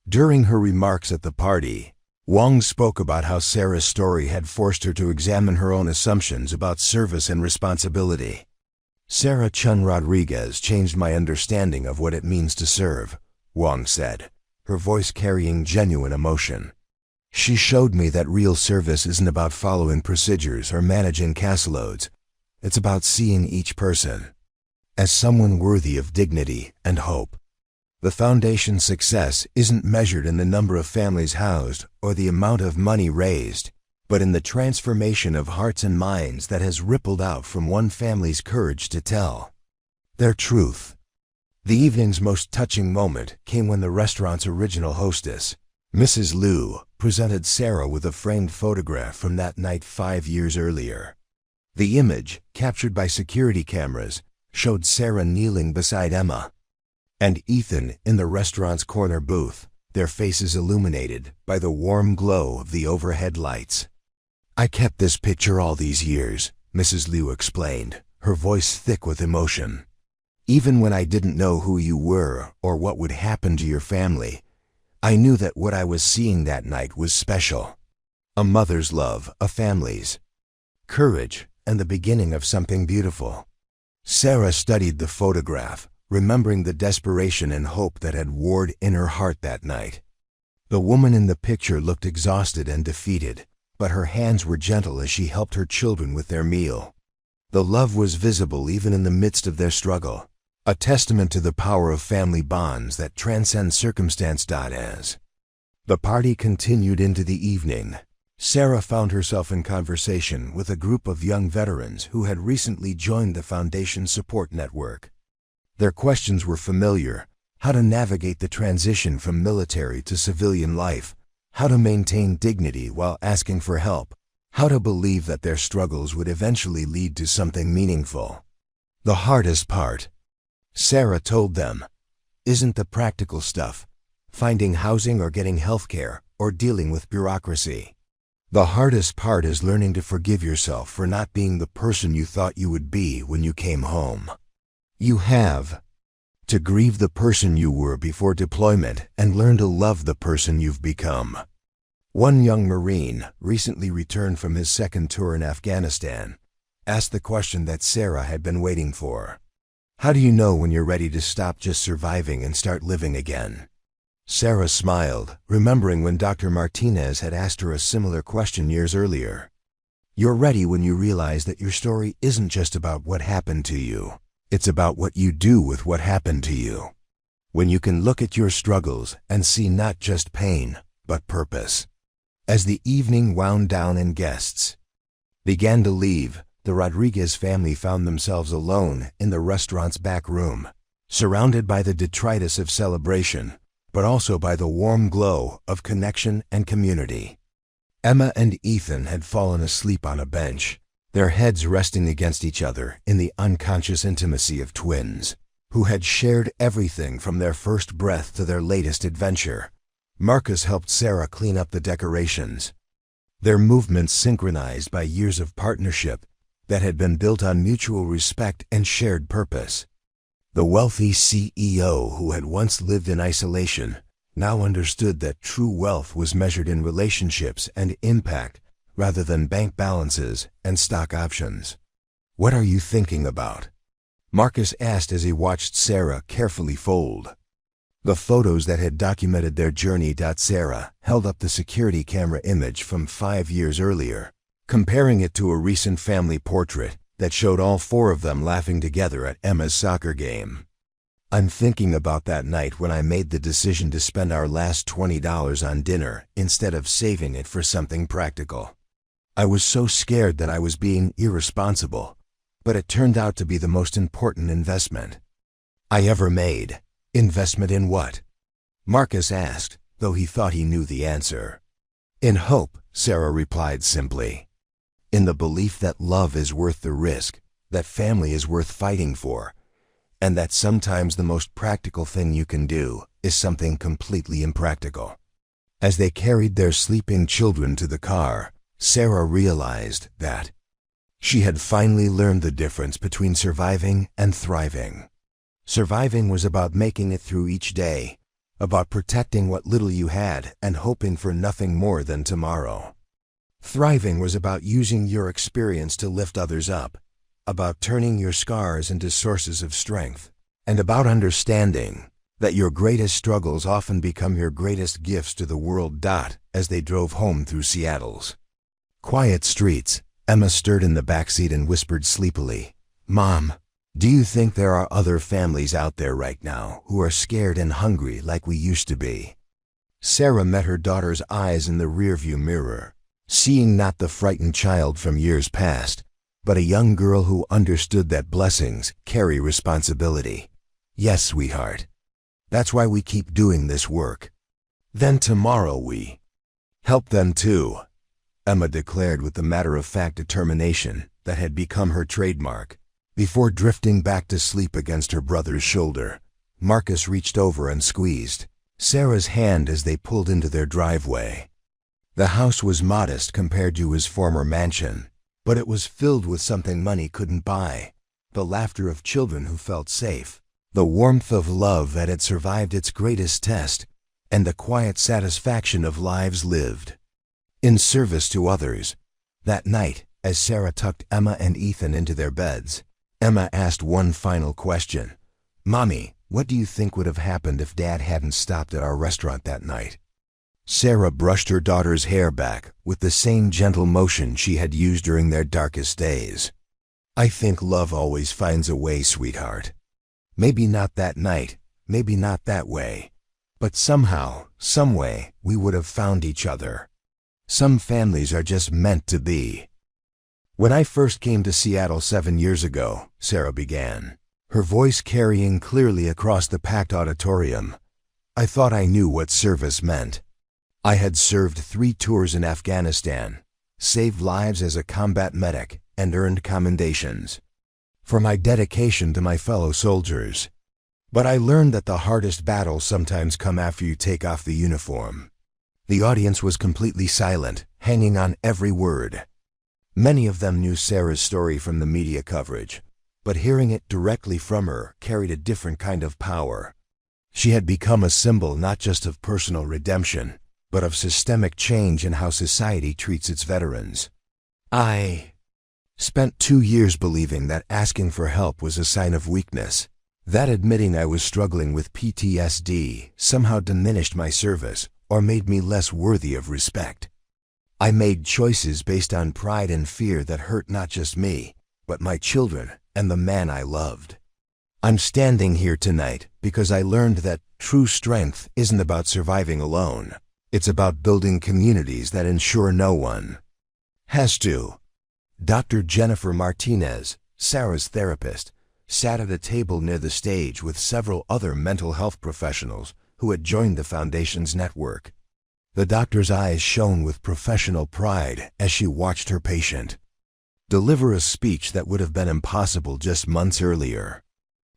During her remarks at the party, Wong spoke about how Sarah's story had forced her to examine her own assumptions about service and responsibility. Sarah Chun Rodriguez changed my understanding of what it means to serve, Wong said, her voice carrying genuine emotion. She showed me that real service isn't about following procedures or managing caseloads. It's about seeing each person as someone worthy of dignity and hope. The foundation's success isn't measured in the number of families housed or the amount of money raised, but in the transformation of hearts and minds that has rippled out from one family's courage to tell their truth. The evening's most touching moment came when the restaurant's original hostess, Mrs. Liu, presented Sarah with a framed photograph from that night 5 years earlier. The image, captured by security cameras, showed Sarah kneeling beside Emma and Ethan in the restaurant's corner booth, their faces illuminated by the warm glow of the overhead lights. "I kept this picture all these years," Mrs. Liu explained, her voice thick with emotion. "Even when I didn't know who you were or what would happen to your family, I knew that what I was seeing that night was special. A mother's love, a family's courage, and the beginning of something beautiful." Sarah studied the photograph, remembering the desperation and hope that had warred in her heart that night. The woman in the picture looked exhausted and defeated, but her hands were gentle as she helped her children with their meal. The love was visible even in the midst of their struggle, a testament to the power of family bonds that transcend circumstance. As the party continued into the evening, Sarah found herself in conversation with a group of young veterans who had recently joined the Foundation's support network. Their questions were familiar: how to navigate the transition from military to civilian life, how to maintain dignity while asking for help, how to believe that their struggles would eventually lead to something meaningful. "The hardest part," Sarah told them, "isn't the practical stuff, finding housing or getting health care or dealing with bureaucracy. The hardest part is learning to forgive yourself for not being the person you thought you would be when you came home. You have to grieve the person you were before deployment and learn to love the person you've become." One young Marine, recently returned from his second tour in Afghanistan, asked the question that Sarah had been waiting for. "How do you know when you're ready to stop just surviving and start living again?" Sarah smiled, remembering when Dr. Martinez had asked her a similar question years earlier. "You're ready when you realize that your story isn't just about what happened to you. It's about what you do with what happened to you. When you can look at your struggles and see not just pain, but purpose." As the evening wound down and guests began to leave, the Rodriguez family found themselves alone in the restaurant's back room, surrounded by the detritus of celebration, but also by the warm glow of connection and community. Emma and Ethan had fallen asleep on a bench, their heads resting against each other in the unconscious intimacy of twins, who had shared everything from their first breath to their latest adventure. Marcus helped Sarah clean up the decorations, their movements synchronized by years of partnership that had been built on mutual respect and shared purpose. The wealthy CEO who had once lived in isolation now understood that true wealth was measured in relationships and impact rather than bank balances and stock options. "What are you thinking about?" Marcus asked as he watched Sarah carefully fold the photos that had documented their journey. Sarah held up the security camera image from 5 years earlier, comparing it to a recent family portrait that showed all 4 of them laughing together at Emma's soccer game. "I'm thinking about that night when I made the decision to spend our last $20 on dinner instead of saving it for something practical. I was so scared that I was being irresponsible, but it turned out to be the most important investment. I ever made. Investment in what? Marcus asked, though he thought he knew the answer. In hope, Sarah replied simply. In the belief that love is worth the risk, that family is worth fighting for, and that sometimes the most practical thing you can do is something completely impractical. As they carried their sleeping children to the car, Sarah realized that she had finally learned the difference between surviving and thriving. Surviving was about making it through each day, about protecting what little you had and hoping for nothing more than tomorrow. Thriving was about using your experience to lift others up, about turning your scars into sources of strength, and about understanding that your greatest struggles often become your greatest gifts to the world. As they drove home through Seattle's quiet streets, Emma stirred in the backseat and whispered sleepily, "Mom, do you think there are other families out there right now who are scared and hungry like we used to be?" Sarah met her daughter's eyes in the rearview mirror, seeing not the frightened child from years past, but a young girl who understood that blessings carry responsibility. "Yes, sweetheart. That's why we keep doing this work. Then tomorrow we help them too," Emma declared with the matter-of-fact determination that had become her trademark. Before drifting back to sleep against her brother's shoulder, Marcus reached over and squeezed Sarah's hand as they pulled into their driveway. The house was modest compared to his former mansion, but it was filled with something money couldn't buy: the laughter of children who felt safe, the warmth of love that had survived its greatest test, and the quiet satisfaction of lives lived in service to others. That night, as Sarah tucked Emma and Ethan into their beds, Emma asked one final question. "Mommy, what do you think would have happened if Dad hadn't stopped at our restaurant that night?" Sarah brushed her daughter's hair back with the same gentle motion she had used during their darkest days. "I think love always finds a way, sweetheart. Maybe not that night, maybe not that way, but somehow, someway, we would have found each other. Some families are just meant to be." "When I first came to Seattle 7 years ago," Sarah began, her voice carrying clearly across the packed auditorium, "I thought I knew what service meant. I had served 3 tours in Afghanistan, saved lives as a combat medic, and earned commendations for my dedication to my fellow soldiers. But I learned that the hardest battles sometimes come after you take off the uniform." The audience was completely silent, hanging on every word. Many of them knew Sarah's story from the media coverage, but hearing it directly from her carried a different kind of power. She had become a symbol not just of personal redemption, but of systemic change in how society treats its veterans. "I spent 2 years believing that asking for help was a sign of weakness, that admitting I was struggling with PTSD somehow diminished my service or made me less worthy of respect. I made choices based on pride and fear that hurt not just me, but my children and the man I loved. I'm standing here tonight because I learned that true strength isn't about surviving alone. It's about building communities that ensure no one has to." Dr. Jennifer Martinez, Sarah's therapist, sat at a table near the stage with several other mental health professionals who had joined the Foundation's network. The doctor's eyes shone with professional pride as she watched her patient deliver a speech that would have been impossible just months earlier.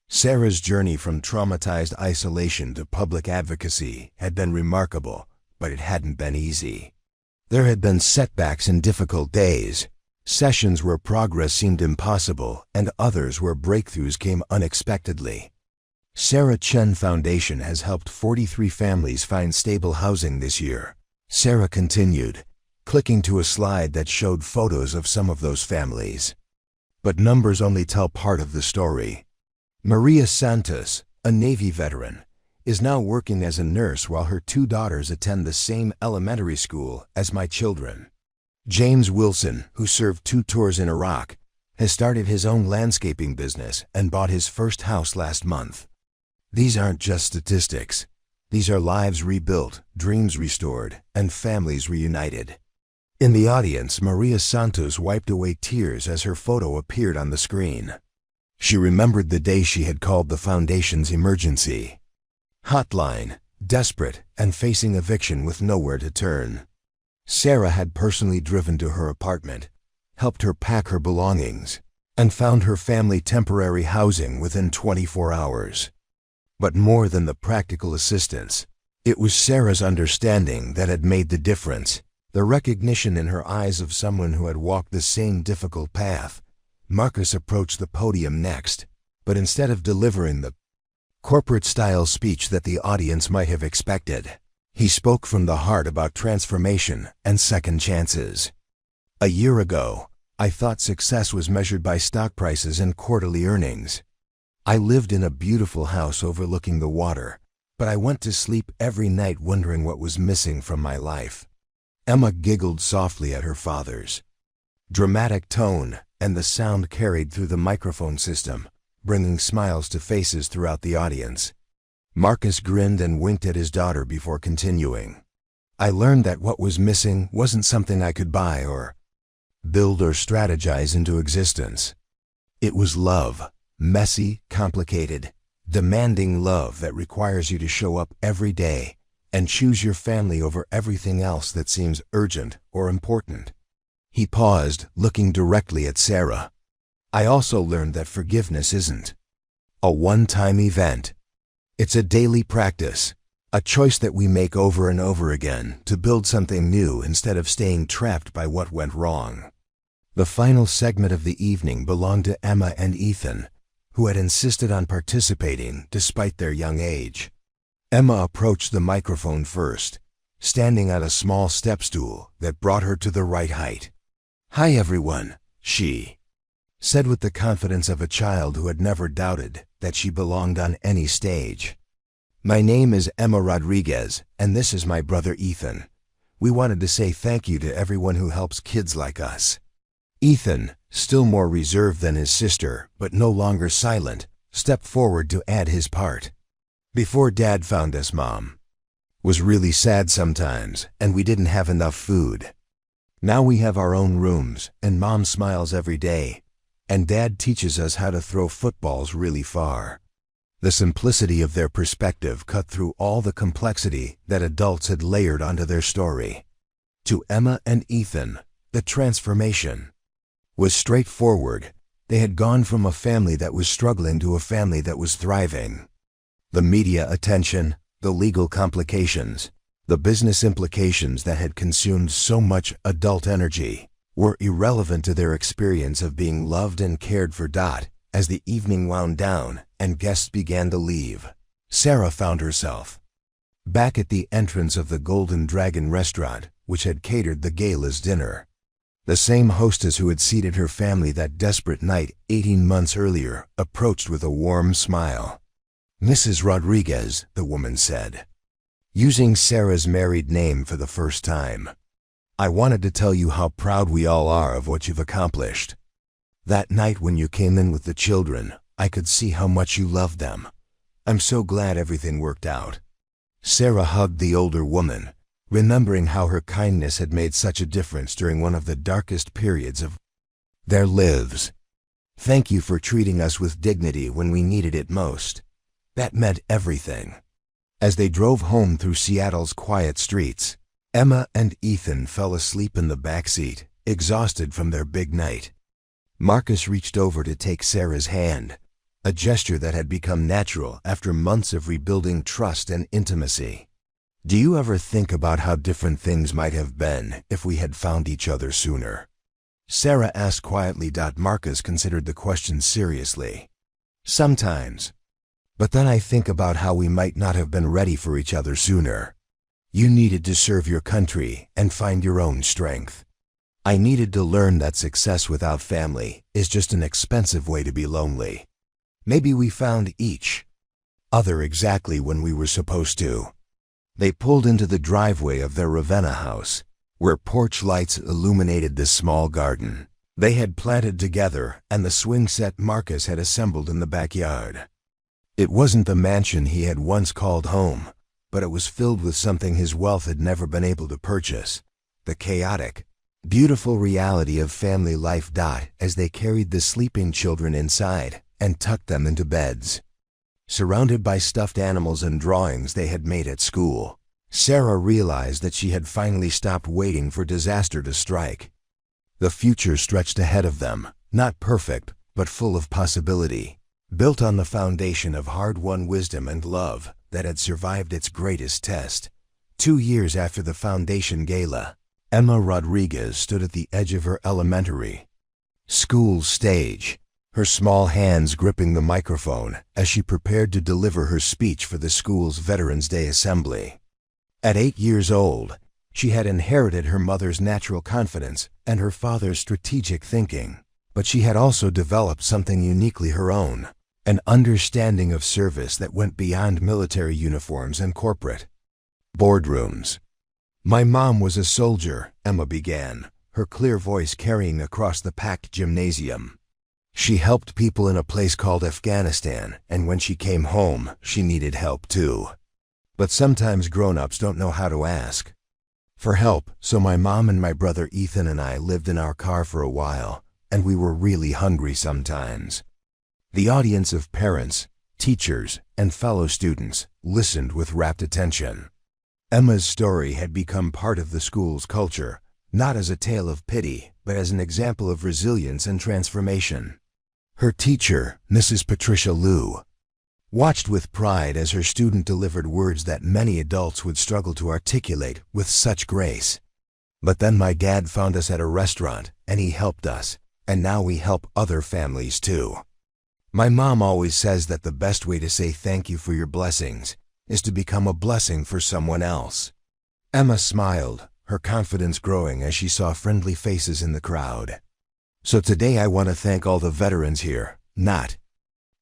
Sarah's journey from traumatized isolation to public advocacy had been remarkable, but it hadn't been easy. There had been setbacks and difficult days, sessions where progress seemed impossible, and others where breakthroughs came unexpectedly. Sarah Chen Foundation has helped 43 families find stable housing this year, Sarah continued, clicking to a slide that showed photos of some of those families. But numbers only tell part of the story. Maria Santos, a Navy veteran, is now working as a nurse while her 2 daughters attend the same elementary school as my children. James Wilson, who served 2 tours in Iraq, has started his own landscaping business and bought his first house last month. These aren't just statistics. These are lives rebuilt, dreams restored, and families reunited. In the audience, Maria Santos wiped away tears as her photo appeared on the screen. She remembered the day she had called the foundation's emergency hotline, desperate and facing eviction with nowhere to turn. Sarah had personally driven to her apartment, helped her pack her belongings, and found her family temporary housing within 24 hours. But more than the practical assistance, it was Sarah's understanding that had made the difference, the recognition in her eyes of someone who had walked the same difficult path. Marcus approached the podium next, but instead of delivering the corporate-style speech that the audience might have expected, he spoke from the heart about transformation and second chances. A year ago, I thought success was measured by stock prices and quarterly earnings. I lived in a beautiful house overlooking the water, but I went to sleep every night wondering what was missing from my life. Emma giggled softly at her father's dramatic tone, and the sound carried through the microphone system, bringing smiles to faces throughout the audience. Marcus grinned and winked at his daughter before continuing. I learned that what was missing wasn't something I could buy or build or strategize into existence. It was love, messy, complicated, demanding love that requires you to show up every day and choose your family over everything else that seems urgent or important. He paused, looking directly at Sarah. I also learned that forgiveness isn't a one-time event. It's a daily practice, a choice that we make over and over again to build something new instead of staying trapped by what went wrong. The final segment of the evening belonged to Emma and Ethan, who had insisted on participating despite their young age. Emma approached the microphone first, standing on a small step stool that brought her to the right height. "Hi everyone," she said with the confidence of a child who had never doubted that she belonged on any stage. "My name is Emma Rodriguez, and this is my brother Ethan. We wanted to say thank you to everyone who helps kids like us." Ethan, still more reserved than his sister, but no longer silent, stepped forward to add his part. "Before Dad found us, Mom was really sad sometimes, and we didn't have enough food. Now we have our own rooms, and Mom smiles every day, and Dad teaches us how to throw footballs really far." The simplicity of their perspective cut through all the complexity that adults had layered onto their story. To Emma and Ethan, the transformation was straightforward. They had gone from a family that was struggling to a family that was thriving. The media attention, the legal complications, the business implications that had consumed so much adult energy were irrelevant to their experience of being loved and cared for. As the evening wound down and guests began to leave, Sarah found herself back at the entrance of the Golden Dragon restaurant, which had catered the gala's dinner. The same hostess who had seated her family that desperate night 18 months earlier approached with a warm smile. "Mrs. Rodriguez," the woman said, using Sarah's married name for the first time, "I wanted to tell you how proud we all are of what you've accomplished. That night when you came in with the children, I could see how much you loved them. I'm so glad everything worked out." Sarah hugged the older woman, remembering how her kindness had made such a difference during one of the darkest periods of their lives. "Thank you for treating us with dignity when we needed it most. That meant everything." As they drove home through Seattle's quiet streets, Emma and Ethan fell asleep in the back seat, exhausted from their big night. Marcus reached over to take Sarah's hand, a gesture that had become natural after months of rebuilding trust and intimacy. "Do you ever think about how different things might have been if we had found each other sooner?" Sarah asked quietly. Marcus considered the question seriously. "Sometimes. But then I think about how we might not have been ready for each other sooner. You needed to serve your country and find your own strength. I needed to learn that success without family is just an expensive way to be lonely. Maybe we found each other exactly when we were supposed to." They pulled into the driveway of their Ravenna house, where porch lights illuminated the small garden they had planted together and the swing set Marcus had assembled in the backyard. It wasn't the mansion he had once called home, but it was filled with something his wealth had never been able to purchase: the chaotic, beautiful reality of family life. As they carried the sleeping children inside, and tucked them into beds. Surrounded by stuffed animals and drawings they had made at school, Sarah realized that she had finally stopped waiting for disaster to strike. The future stretched ahead of them, not perfect, but full of possibility, built on the foundation of hard-won wisdom and love that had survived its greatest test. 2 years after the foundation gala, Emma Rodriguez stood at the edge of her elementary school stage, her small hands gripping the microphone as she prepared to deliver her speech for the school's Veterans Day assembly. At 8 years old, she had inherited her mother's natural confidence and her father's strategic thinking, but she had also developed something uniquely her own, an understanding of service that went beyond military uniforms and corporate boardrooms. "My mom was a soldier," Emma began, her clear voice carrying across the packed gymnasium. "She helped people in a place called Afghanistan, and when she came home, she needed help too. But sometimes grown-ups don't know how to ask for help, so my mom and my brother Ethan and I lived in our car for a while, and we were really hungry sometimes." The audience of parents, teachers, and fellow students listened with rapt attention. Emma's story had become part of the school's culture, not as a tale of pity, but as an example of resilience and transformation. Her teacher, Mrs. Patricia Liu, watched with pride as her student delivered words that many adults would struggle to articulate with such grace. "But then my dad found us at a restaurant, and he helped us, and now we help other families too. My mom always says that the best way to say thank you for your blessings is to become a blessing for someone else." Emma smiled, her confidence growing as she saw friendly faces in the crowd. "So today I want to thank all the veterans here, not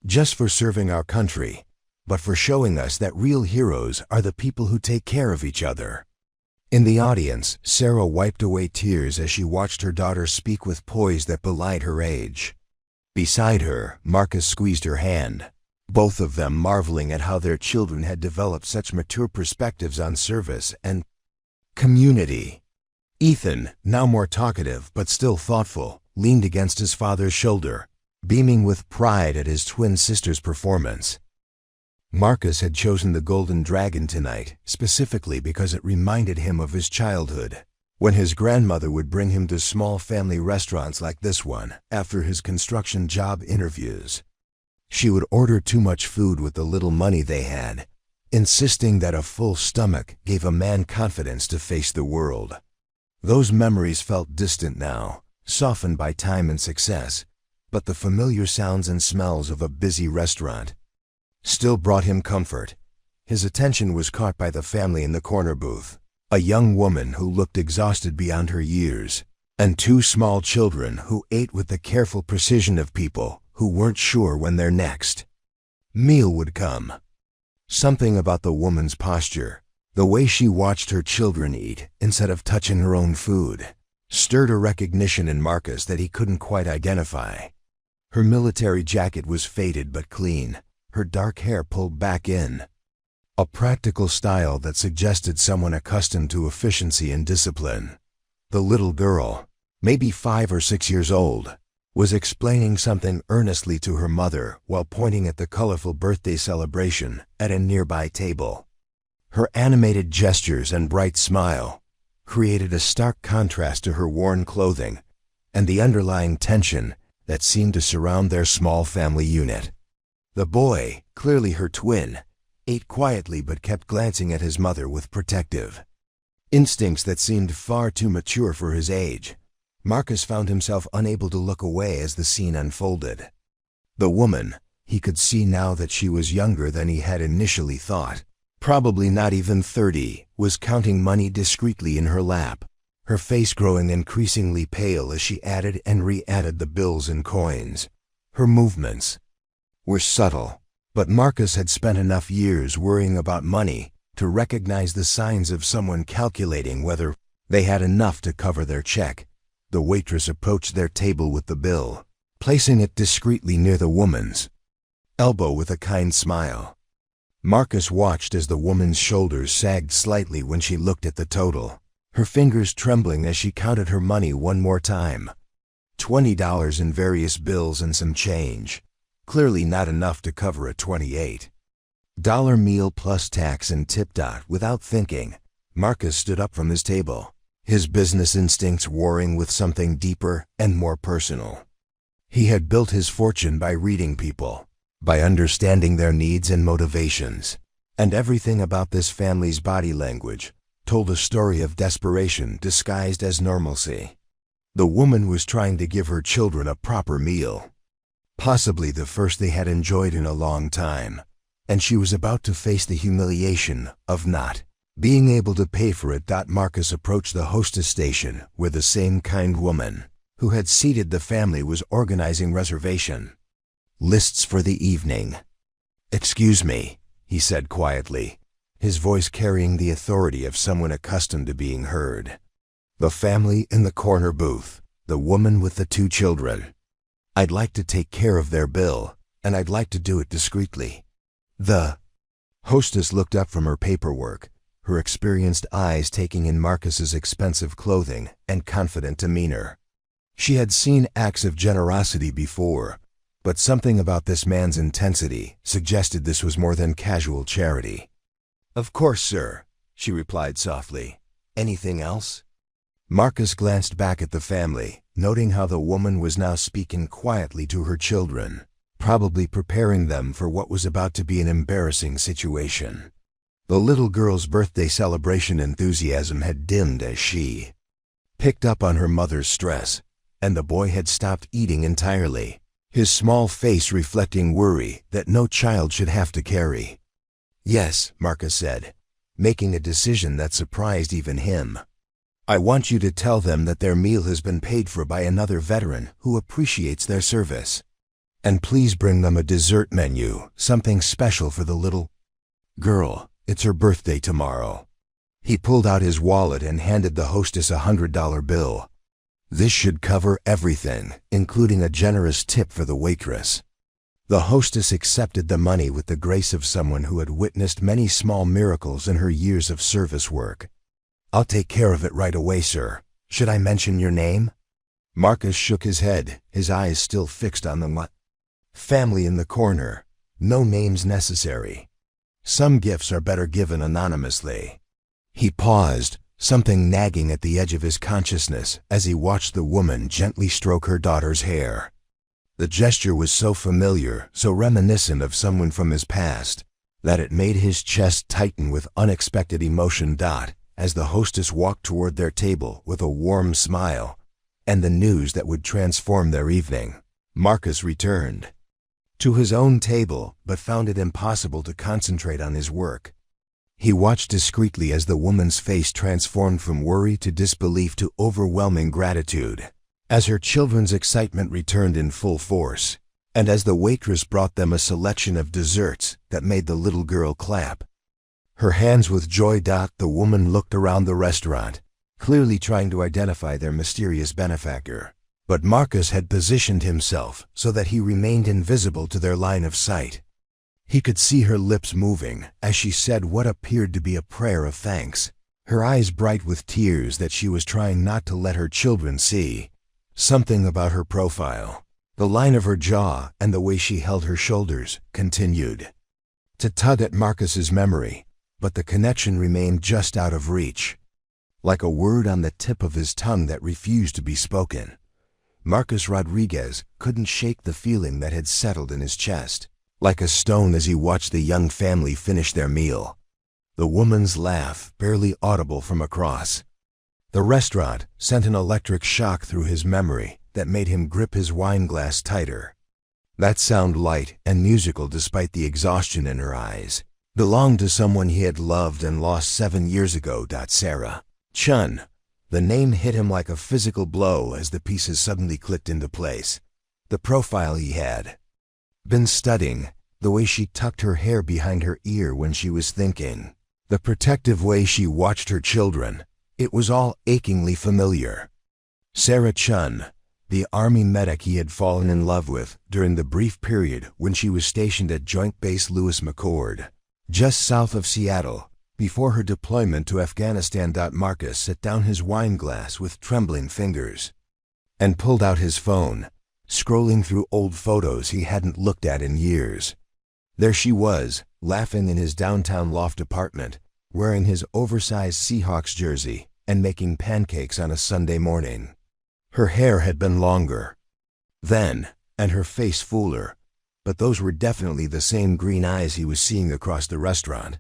just for serving our country, but for showing us that real heroes are the people who take care of each other." In the audience, Sarah wiped away tears as she watched her daughter speak with poise that belied her age. Beside her, Marcus squeezed her hand, both of them marveling at how their children had developed such mature perspectives on service and community. Ethan, now more talkative but still thoughtful, leaned against his father's shoulder, beaming with pride at his twin sister's performance. Marcus had chosen the Golden Dragon tonight, specifically because it reminded him of his childhood, when his grandmother would bring him to small family restaurants like this one after his construction job interviews. She would order too much food with the little money they had, insisting that a full stomach gave a man confidence to face the world. Those memories felt distant now, softened by time and success, but the familiar sounds and smells of a busy restaurant still brought him comfort. His attention was caught by the family in the corner booth, a young woman who looked exhausted beyond her years, and 2 small children who ate with the careful precision of people who weren't sure when their next meal would come. Something about the woman's posture, the way she watched her children eat instead of touching her own food, stirred a recognition in Marcus that he couldn't quite identify. Her military jacket was faded but clean, her dark hair pulled back in, a practical style that suggested someone accustomed to efficiency and discipline. The little girl, maybe 5 or 6 years old, was explaining something earnestly to her mother while pointing at the colorful birthday celebration at a nearby table. Her animated gestures and bright smile created a stark contrast to her worn clothing and the underlying tension that seemed to surround their small family unit. The boy, clearly her twin, ate quietly but kept glancing at his mother with protective instincts that seemed far too mature for his age. Marcus found himself unable to look away as the scene unfolded. The woman, he could see now that she was younger than he had initially thought, probably not even 30, was counting money discreetly in her lap, her face growing increasingly pale as she added and re-added the bills and coins. Her movements were subtle, but Marcus had spent enough years worrying about money to recognize the signs of someone calculating whether they had enough to cover their check. The waitress approached their table with the bill, placing it discreetly near the woman's elbow with a kind smile. Marcus watched as the woman's shoulders sagged slightly when she looked at the total, her fingers trembling as she counted her money one more time. $20 in various bills and some change. Clearly not enough to cover a $28 meal plus tax and tip. Without thinking, Marcus stood up from his table, his business instincts warring with something deeper and more personal. He had built his fortune by reading people, by understanding their needs and motivations, and everything about this family's body language told a story of desperation disguised as normalcy. The woman was trying to give her children a proper meal, possibly the first they had enjoyed in a long time, and she was about to face the humiliation of not being able to pay for it. Marcus approached the hostess station where the same kind woman who had seated the family was organizing reservation lists for the evening. "Excuse me," he said quietly, his voice carrying the authority of someone accustomed to being heard. "The family in the corner booth, the woman with the 2 children. I'd like to take care of their bill, and I'd like to do it discreetly." The hostess looked up from her paperwork, her experienced eyes taking in Marcus's expensive clothing and confident demeanor. She had seen acts of generosity before, but something about this man's intensity suggested this was more than casual charity. "Of course, sir," she replied softly. "Anything else?" Marcus glanced back at the family, noting how the woman was now speaking quietly to her children, probably preparing them for what was about to be an embarrassing situation. The little girl's birthday celebration enthusiasm had dimmed as she picked up on her mother's stress, and the boy had stopped eating entirely, his small face reflecting worry that no child should have to carry. "Yes," Marcus said, making a decision that surprised even him. "I want you to tell them that their meal has been paid for by another veteran who appreciates their service. And please bring them a dessert menu, something special for the little girl. It's her birthday tomorrow." He pulled out his wallet and handed the hostess a $100 bill. "This should cover everything, including a generous tip for the waitress." The hostess accepted the money with the grace of someone who had witnessed many small miracles in her years of service work. "I'll take care of it right away, sir. Should I mention your name?" Marcus shook his head, his eyes still fixed on the family in the corner. "No names necessary. Some gifts are better given anonymously." He paused, something nagging at the edge of his consciousness as he watched the woman gently stroke her daughter's hair. The gesture was so familiar, so reminiscent of someone from his past, that it made his chest tighten with unexpected emotion. As the hostess walked toward their table with a warm smile and the news that would transform their evening, Marcus returned to his own table but found it impossible to concentrate on his work. He watched discreetly as the woman's face transformed from worry to disbelief to overwhelming gratitude, as her children's excitement returned in full force, and as the waitress brought them a selection of desserts that made the little girl clap her hands with joy. The woman looked around the restaurant, clearly trying to identify their mysterious benefactor, but Marcus had positioned himself so that he remained invisible to their line of sight. He could see her lips moving as she said what appeared to be a prayer of thanks, her eyes bright with tears that she was trying not to let her children see. Something about her profile, the line of her jaw, and the way she held her shoulders continued to tug at Marcus's memory, but the connection remained just out of reach, like a word on the tip of his tongue that refused to be spoken. Marcus Rodriguez couldn't shake the feeling that had settled in his chest, like a stone as he watched the young family finish their meal. The woman's laugh, barely audible from across the restaurant, sent an electric shock through his memory that made him grip his wine glass tighter. That sound, light and musical despite the exhaustion in her eyes, belonged to someone he had loved and lost 7 years ago. Sarah Chun. The name hit him like a physical blow as the pieces suddenly clicked into place. The profile he had been studying, the way she tucked her hair behind her ear when she was thinking, the protective way she watched her children, it was all achingly familiar. Sarah Chun, the Army medic he had fallen in love with during the brief period when she was stationed at Joint Base Lewis McChord, just south of Seattle, before her deployment to Afghanistan. Marcus set down his wine glass with trembling fingers and pulled out his phone, scrolling through old photos he hadn't looked at in years. There she was, laughing in his downtown loft apartment, wearing his oversized Seahawks jersey and making pancakes on a Sunday morning. Her hair had been longer then, and her face fuller, but those were definitely the same green eyes he was seeing across the restaurant.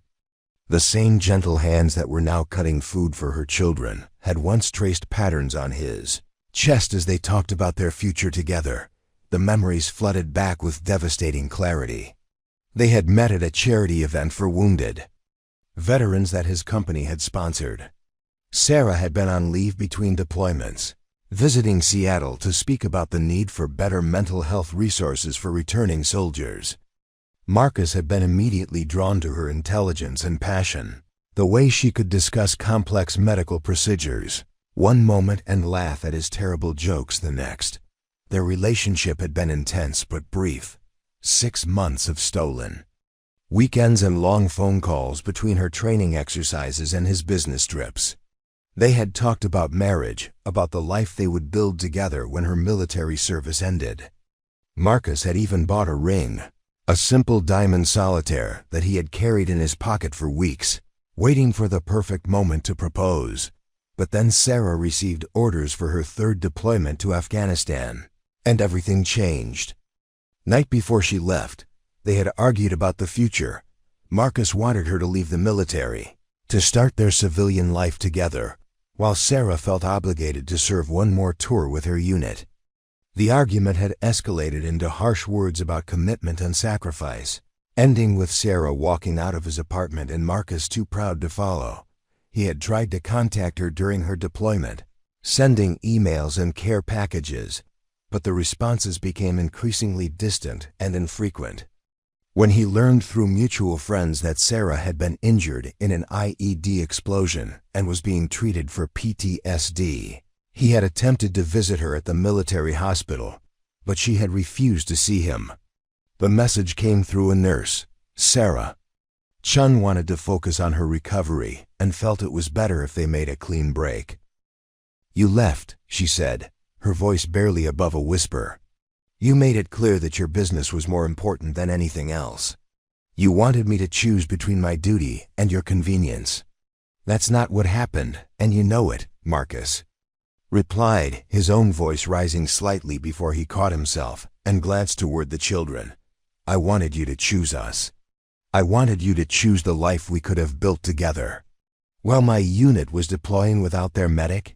The same gentle hands that were now cutting food for her children had once traced patterns on his chest as they talked about their future together. The memories flooded back with devastating clarity. They had met at a charity event for wounded veterans that his company had sponsored. Sarah had been on leave between deployments, visiting Seattle to speak about the need for better mental health resources for returning soldiers. Marcus had been immediately drawn to her intelligence and passion, the way she could discuss complex medical procedures one moment and laugh at his terrible jokes the next. Their relationship had been intense but brief. 6 months of stolen weekends and long phone calls between her training exercises and his business trips. They had talked about marriage, about the life they would build together when her military service ended. Marcus had even bought a ring, a simple diamond solitaire that he had carried in his pocket for weeks, waiting for the perfect moment to propose. But then Sarah received orders for her 3rd deployment to Afghanistan, and everything changed. Night before she left, they had argued about the future. Marcus wanted her to leave the military, to start their civilian life together, while Sarah felt obligated to serve one more tour with her unit. The argument had escalated into harsh words about commitment and sacrifice, ending with Sarah walking out of his apartment and Marcus too proud to follow. He had tried to contact her during her deployment, sending emails and care packages, but the responses became increasingly distant and infrequent. When he learned through mutual friends that Sarah had been injured in an IED explosion and was being treated for PTSD, he had attempted to visit her at the military hospital, but she had refused to see him. The message came through a nurse, Sarah. Chun wanted to focus on her recovery and felt it was better if they made a clean break. "You left," she said, her voice barely above a whisper. "You made it clear that your business was more important than anything else. You wanted me to choose between my duty and your convenience. That's not what happened, and you know it," Marcus replied, his own voice rising slightly before he caught himself and glanced toward the children. "I wanted you to choose us. I wanted you to choose the life we could have built together. While my unit was deploying without their medic,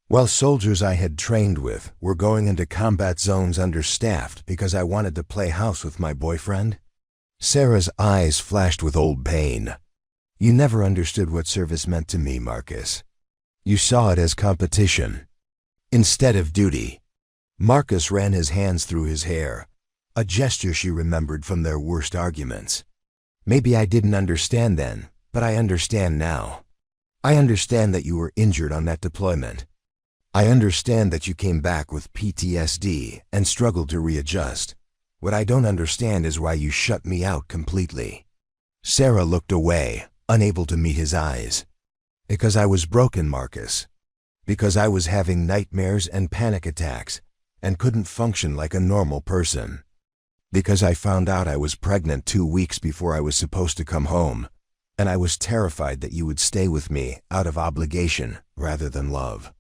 while soldiers I had trained with were going into combat zones understaffed because I wanted to play house with my boyfriend." Sarah's eyes flashed with old pain. "You never understood what service meant to me, Marcus. You saw it as competition instead of duty." Marcus ran his hands through his hair, a gesture she remembered from their worst arguments. "Maybe I didn't understand then, but I understand now. I understand that you were injured on that deployment. I understand that you came back with PTSD and struggled to readjust. What I don't understand is why you shut me out completely." Sarah looked away, unable to meet his eyes. "Because I was broken, Marcus. Because I was having nightmares and panic attacks and couldn't function like a normal person. Because I found out I was pregnant 2 weeks before I was supposed to come home, and I was terrified that you would stay with me out of obligation rather than love."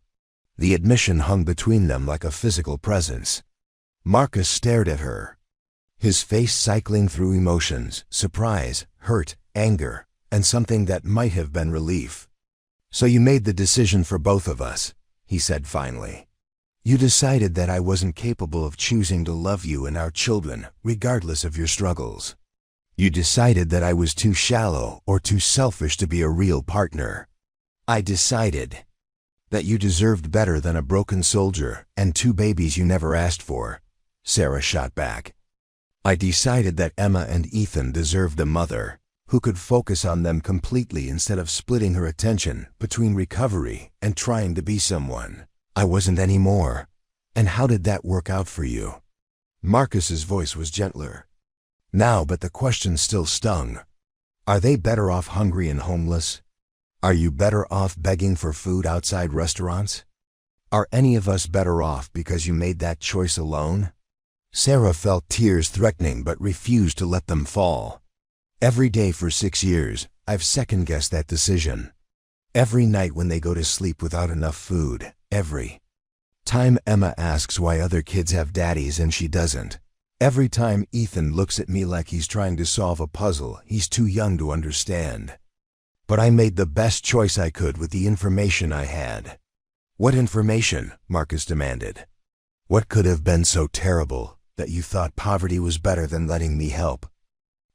The admission hung between them like a physical presence. Marcus stared at her, his face cycling through emotions, surprise, hurt, anger, and something that might have been relief. "So you made the decision for both of us," he said finally. "You decided that I wasn't capable of choosing to love you and our children, regardless of your struggles. You decided that I was too shallow or too selfish to be a real partner. I decided that you deserved better than a broken soldier and 2 babies you never asked for," Sarah shot back. "I decided that Emma and Ethan deserved a mother who could focus on them completely instead of splitting her attention between recovery and trying to be someone I wasn't anymore. And how did that work out for you?" Marcus's voice was gentler now, but the question still stung. "Are they better off hungry and homeless? Are you better off begging for food outside restaurants? Are any of us better off because you made that choice alone?" Sarah felt tears threatening but refused to let them fall. Every day for 6 years, I've second-guessed that decision. Every night when they go to sleep without enough food, every time Emma asks why other kids have daddies and she doesn't. Every time Ethan looks at me like he's trying to solve a puzzle he's too young to understand. But I made the best choice I could with the information I had. What information? Marcus demanded. What could have been so terrible that you thought poverty was better than letting me help?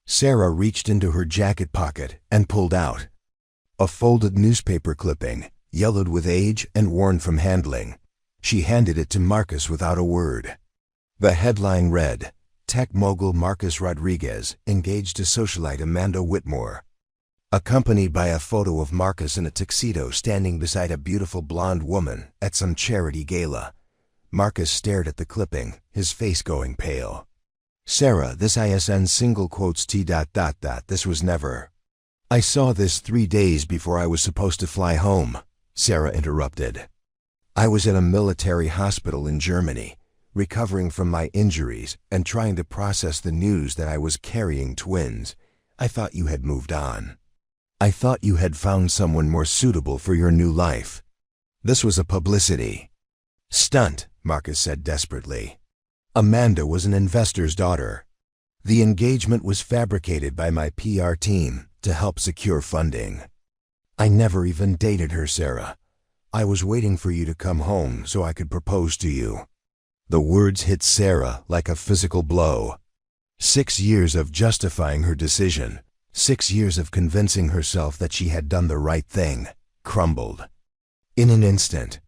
Sarah reached into her jacket pocket and pulled out a folded newspaper clipping, yellowed with age and worn from handling. She handed it to Marcus without a word. The headline read, "Tech mogul Marcus Rodriguez engaged a socialite Amanda Whitmore," accompanied by a photo of Marcus in a tuxedo standing beside a beautiful blonde woman at some charity gala. Marcus stared at the clipping, his face going pale. Sarah, this ISN single quotes T. This was never. I saw this 3 days before I was supposed to fly home, Sarah interrupted. I was at a military hospital in Germany, recovering from my injuries and trying to process the news that I was carrying twins. I thought you had moved on. I thought you had found someone more suitable for your new life. This was a publicity stunt, Marcus said desperately. Amanda was an investor's daughter. The engagement was fabricated by my PR team to help secure funding. I never even dated her, Sarah. I was waiting for you to come home so I could propose to you. The words hit Sarah like a physical blow. 6 years of justifying her decision, 6 years of convincing herself that she had done the right thing, crumbled. In an instant,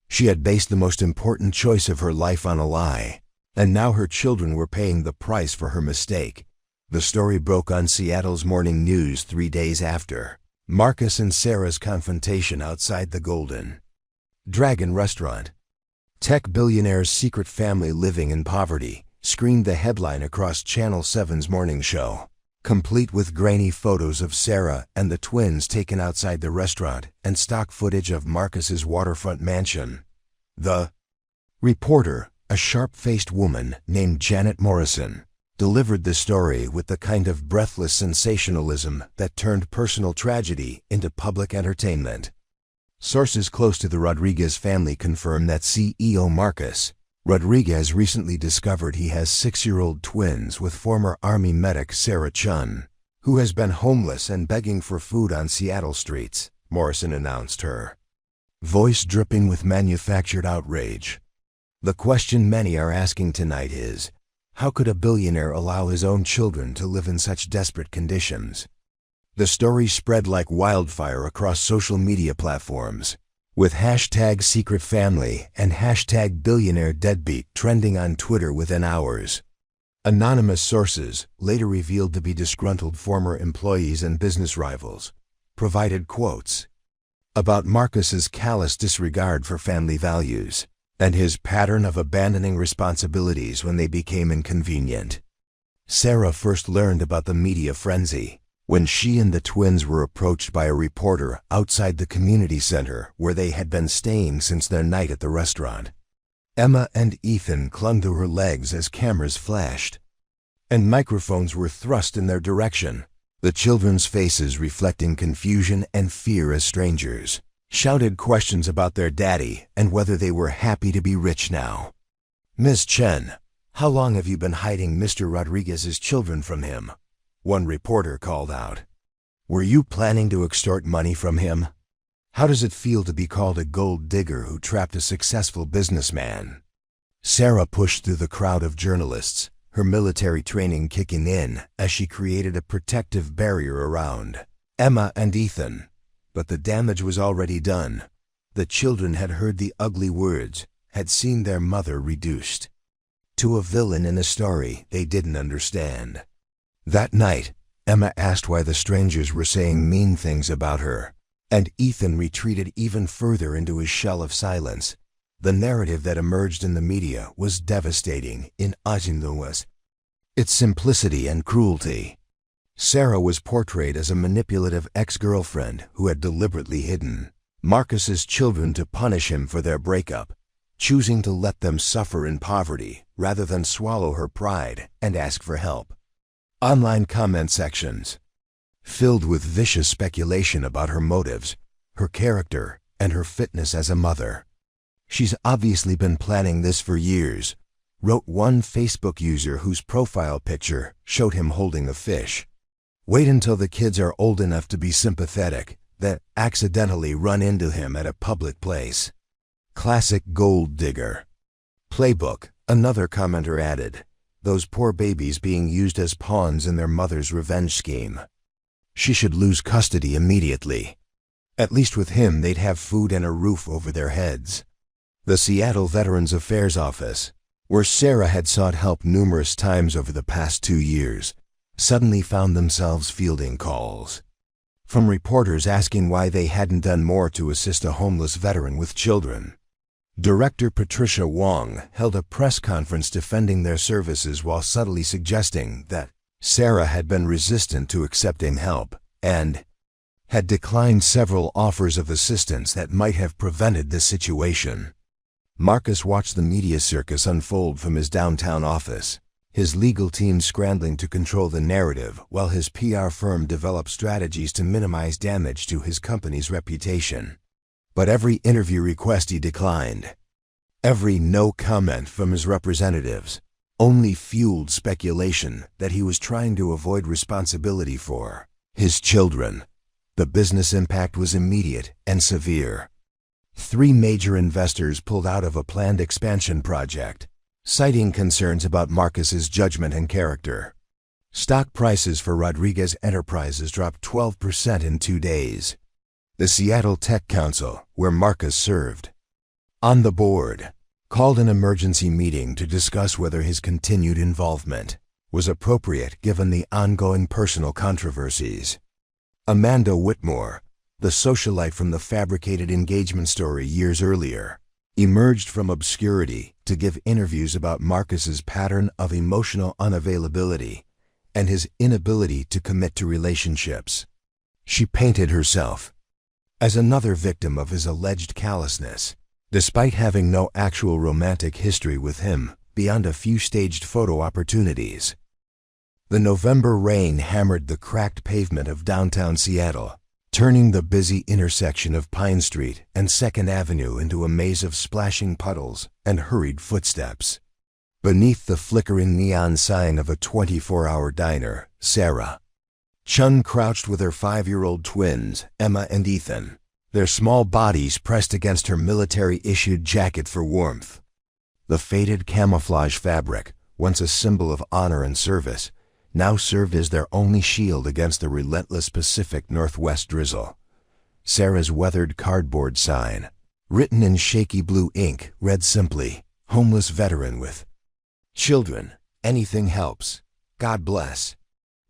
she had based the most important choice of her life on a lie, and now her children were paying the price for her mistake. The story broke on Seattle's morning news 3 days after Marcus and Sarah's confrontation outside the Golden Dragon restaurant. Tech billionaire's secret family living in poverty screamed the headline across Channel 7's morning show, complete with grainy photos of Sarah and the twins taken outside the restaurant and stock footage of Marcus's waterfront mansion. The reporter, a sharp-faced woman named Janet Morrison, delivered the story with the kind of breathless sensationalism that turned personal tragedy into public entertainment. Sources close to the Rodriguez family confirm that CEO Marcus Rodriguez recently discovered he has 6-year-old twins with former Army medic Sarah Chun, who has been homeless and begging for food on Seattle streets, Morrison announced, her voice dripping with manufactured outrage. The question many are asking tonight is, how could a billionaire allow his own children to live in such desperate conditions? The story spread like wildfire across social media platforms, with #SecretFamily and #BillionaireDeadbeat trending on Twitter within hours. Anonymous sources, later revealed to be disgruntled former employees and business rivals, provided quotes about Marcus's callous disregard for family values and his pattern of abandoning responsibilities when they became inconvenient. Sarah first learned about the media frenzy when she and the twins were approached by a reporter outside the community center where they had been staying since their night at the restaurant. Emma and Ethan clung to her legs as cameras flashed, and microphones were thrust in their direction, the children's faces reflecting confusion and fear as strangers shouted questions about their daddy and whether they were happy to be rich now. "Miss Chen, how long have you been hiding Mr. Rodriguez's children from him?" one reporter called out. "Were you planning to extort money from him? How does it feel to be called a gold digger who trapped a successful businessman?" Sarah pushed through the crowd of journalists, her military training kicking in as she created a protective barrier around Emma and Ethan. But the damage was already done. The children had heard the ugly words, had seen their mother reduced to a villain in a story they didn't understand. That night, Emma asked why the strangers were saying mean things about her, and Ethan retreated even further into his shell of silence. The narrative that emerged in the media was devastating in its simplicity and cruelty. Sarah was portrayed as a manipulative ex-girlfriend who had deliberately hidden Marcus's children to punish him for their breakup. choosing to let them suffer in poverty rather than swallow her pride and ask for help. Online comment sections filled with vicious speculation about her motives, her character, and her fitness as a mother. "She's obviously been planning this for years," wrote one Facebook user whose profile picture showed him holding a fish. "Wait until the kids are old enough to be sympathetic, then accidentally run into him at a public place. Classic gold digger." Playbook, another commenter added. "Those poor babies being used as pawns in their mother's revenge scheme. She should lose custody immediately. At least with him they'd have food and a roof over their heads." The Seattle Veterans Affairs Office, where Sarah had sought help numerous times over the past 2 years, suddenly found themselves fielding calls from reporters asking why they hadn't done more to assist a homeless veteran with children. Director Patricia Wong held a press conference defending their services while subtly suggesting that Sarah had been resistant to accepting help and had declined several offers of assistance that might have prevented this situation. Marcus watched the media circus unfold from his downtown office, his legal team scrambling to control the narrative while his PR firm developed strategies to minimize damage to his company's reputation. But every interview request he declined, every no comment from his representatives, only fueled speculation that he was trying to avoid responsibility for his children. The business impact was immediate and severe. 3 major investors pulled out of a planned expansion project, citing concerns about Marcus's judgment and character. Stock prices for Rodriguez Enterprises dropped 12% in 2 days. The Seattle Tech Council, where Marcus served, on the board, called an emergency meeting to discuss whether his continued involvement was appropriate given the ongoing personal controversies. Amanda Whitmore, the socialite from the fabricated engagement story years earlier, emerged from obscurity to give interviews about Marcus's pattern of emotional unavailability and his inability to commit to relationships. She painted herself as another victim of his alleged callousness, despite having no actual romantic history with him beyond a few staged photo opportunities. The November rain hammered the cracked pavement of downtown Seattle, turning the busy intersection of Pine Street and 2nd Avenue into a maze of splashing puddles and hurried footsteps. Beneath the flickering neon sign of a 24-hour diner, Sarah Chun crouched with her 5-year-old twins, Emma and Ethan, their small bodies pressed against her military-issued jacket for warmth. The faded camouflage fabric, once a symbol of honor and service, now served as their only shield against the relentless Pacific Northwest drizzle. Sarah's weathered cardboard sign, written in shaky blue ink, read simply, "Homeless veteran with children. Anything helps. God bless."